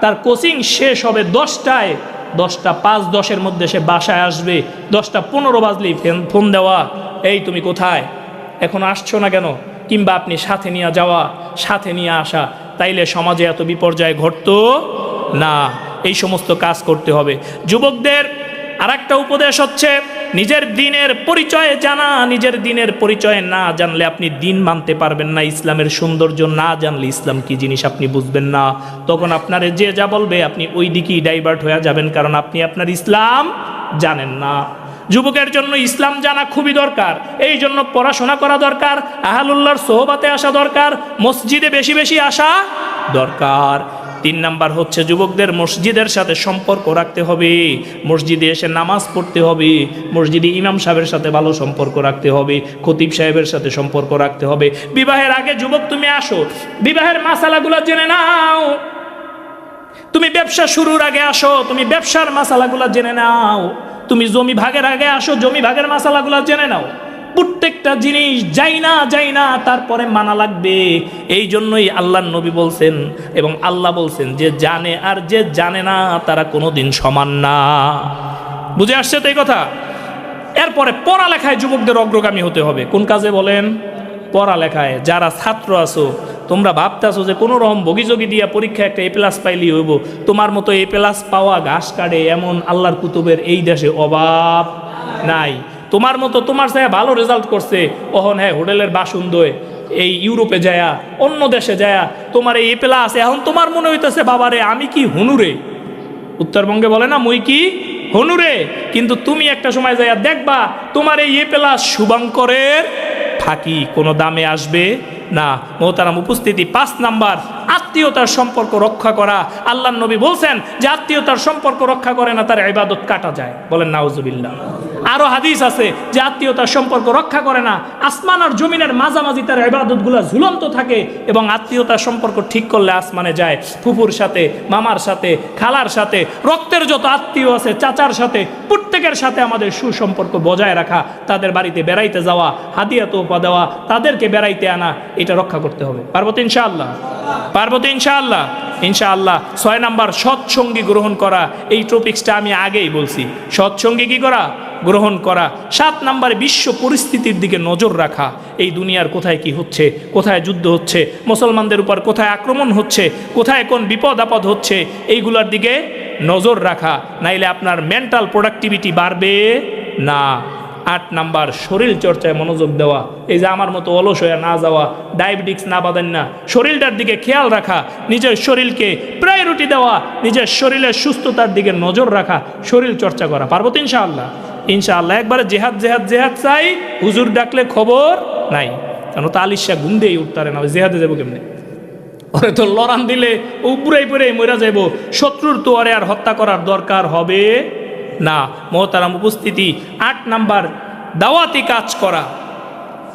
তার কোচিং শেষ হবে 10টায়, 10:05-10 মধ্যে সে বাসায় আসবে। 10:15 বাজলেই ফোন দেওয়া, এই তুমি কোথায়, এখনো আসছো না কেন? কিংবা আপনি সাথে নিয়ে যাওয়া, সাথে নিয়ে আসা। তাইলে সমাজে এত বিপর্যয় ঘটতো না। এই সমস্ত কাজ করতে হবে। যুবকদের আরেকটা উপদেশ হচ্ছে, নিজের দিনের পরিচয় জানা, নিজের দিনের পরিচয় না জানলে আপনি দিন মানতে পারবেন না। ইসলামের সৌন্দর্য না জানলে ইসলাম কি জিনিস আপনি বুঝবেন না। তখন আপনারে যে যা বলবে আপনি ওই দিকেই ডাইভার্ট হয়ে যাবেন, কারণ আপনি আপনার ইসলাম জানেন না। যুবকের জন্য ইসলাম জানা খুবই দরকার, এই জন্য পড়াশোনা করা দরকার, আহলুল্লাহর সোহবাতে আসা দরকার, মসজিদে বেশি বেশি আসা দরকার। 3 নাম্বার হচ্ছে যুবকদের মসজিদের সাথে সম্পর্ক রাখতে হবে, মসজিদে এসে নামাজ পড়তে হবে, মসজিদে ইমাম সাহেবের সাথে ভালো সম্পর্ক রাখতে হবে, খতিব সাহেবের সাথে সম্পর্ক রাখতে হবে। বিবাহের আগে যুবক তুমি আসো, বিবাহের মাসালাগুলো জেনে নাও। তুমি ব্যবসা শুরুর আগে আসো, তুমি ব্যবসার মাসালাগুলো জেনে নাও। তুমি জমি ভাগের আগে আসো, জমি ভাগের মাসালাগুলো জেনে নাও। প্রত্যেকটা জিনিস যাই না তারপরে মানা লাগবে। এই জন্যই আল্লাহর নবী বলছেন এবং আল্লাহ বলছেন যে জানে আর যে জানে না তারা কোনোদিন সমান না। বুঝে আসছে তো এই কথা? এরপরে পড়ালেখায় যুবকদের অগ্রগামী হতে হবে। কোন কাজে বলেন? পড়ালেখায়। যারা ছাত্র আছো তোমরা ভাবতেছো যে কোনো রকম বগিযোগী দিয়া পরীক্ষা একটা A+ পাইলেই হইব, তোমার মতো A+ পাওয়া ঘাস কাটে এমন আল্লাহর কুতুবের এই দেশে অভাব নাই। তোমার মতো তোমার চাই ভালো রেজাল্ট করছে ওহন, হ্যাঁ হোটেলের বাসন দোয় এই ইউরোপে যায়া অন্য দেশে যায়া তোমার এই A+ এখন তোমার মনে হইতেছে বাবারে আমি কি হুনুরে। উত্তরবঙ্গে বলে না মুই কি হুনুরে, কিন্তু তুমি একটা সময় যায়া দেখবা তোমার এই A+ শুভঙ্করের ফাঁকি কোনো দামে আসবে না। মোহতারাম উপস্থিতি, 5 নাম্বার আত্মীয়তার সম্পর্ক রক্ষা করা। আল্লাহর নবী বলছেন যে আত্মীয়তার সম্পর্ক রক্ষা করে না তার ইবাদত কাটা যায়। বলেন নাউজুবিল্লাহ। আরো হাদিস আছে যে আত্মীয়তার সম্পর্ক রক্ষা করে না আসমান আর জমিনের মাঝামাঝি তার ইবাদতগুলো ঝুলন্ত থাকে, এবং আত্মীয়তার সম্পর্ক ঠিক করলে আসমানে যায়। ফুফুর সাথে, মামার সাথে, খালার সাথে, রক্তের যত আত্মীয় আছে, চাচার সাথে, প্রত্যেকের সাথে আমাদের সুসম্পর্ক বজায় রাখা, তাদের বাড়িতে বেড়াইতে যাওয়া, হাদিয়া তোফা দেওয়া, তাদেরকে বেড়াইতে আনা, এটা রক্ষা করতে হবে। পারবো তো ইনশাআল্লাহ? পারবো তো ইনশাআল্লাহ? ইনশাআল্লাহ। 6 নাম্বার সৎসঙ্গী গ্রহণ করা। এই টপিক্সটা আমি আগেই বলছি, সৎসঙ্গী কি করা? গ্রহণ করা। 7 নাম্বার বিশ্ব পরিস্থিতির দিকে নজর রাখা। এই দুনিয়ার কোথায় কি হচ্ছে, কোথায় যুদ্ধ হচ্ছে, মুসলমানদের উপর কোথায় আক্রমণ হচ্ছে, কোথায় কোন বিপদ আপদ হচ্ছে, এইগুলোর দিকে নজর রাখা, নাইলে আপনার মেন্টাল প্রোডাক্টিভিটি বাড়বে না। 8 নাম্বার শরীর চর্চায় মনোযোগ দেওয়া। এই যে আমার মতো অলস হয়ে না যাওয়া, ডায়াবেটিক্স না বাঁধেন না, শরীরটার দিকে খেয়াল রাখা, নিজের শরীরকে প্রায়োরিটি দেওয়া, নিজের শরীরের সুস্থতার দিকে নজর রাখা, শরীর চর্চা করা। পারবো তো ইনশাআল্লাহ? ইনশাআল্লাহ। একবারে জেহাদ জেহাদ জেহাদ চাই, হুজুর ডাকলে খবর নাই, কেন তো আলিশা ঘুম দিয়ে উঠতারে না, জেহাদে যাবো কেমনে? ওরে তো লড়ান দিলে উপরেই পরে মরা যাইব, শত্রুর তো ওরে আর হত্যা করার দরকার হবে না। মোহতারাম উপস্থিতি, 8 নাম্বার দাওয়াতি কাজ করা।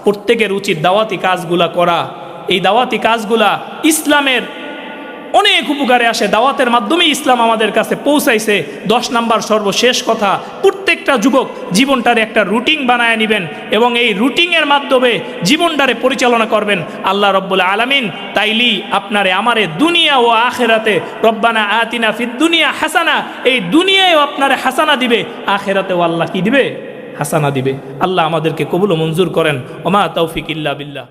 প্রত্যেকের উচিত দাওয়াতি কাজগুলা করা। এই দাওয়াতি কাজগুলা ইসলামের অনেক উপকারে আসে, দাওয়াতের মাধ্যমে ইসলাম আমাদের কাছে পৌঁছাইছে। 10 নাম্বার সর্বশেষ কথা, প্রত্যেকটা যুবক জীবনটারে একটা রুটিন বানায় নেবেন এবং এই রুটিনের মাধ্যমে জীবনটারে পরিচালনা করবেন। আল্লাহ রব্বুল আলামিন তাইলি আপনারে আমারে দুনিয়া ও আখেরাতে রব্বানা আতিনা ফিদ দুনিয়া হাসানা, এই দুনিয়ায়ও আপনারে হাসানা দিবে, আখেরাতেও আল্লাহ কি দিবে? হাসানা দিবে। আল্লাহ আমাদেরকে কবুল ও মঞ্জুর করেন। ওমা তৌফিক ইল্লা বিল্লাহ।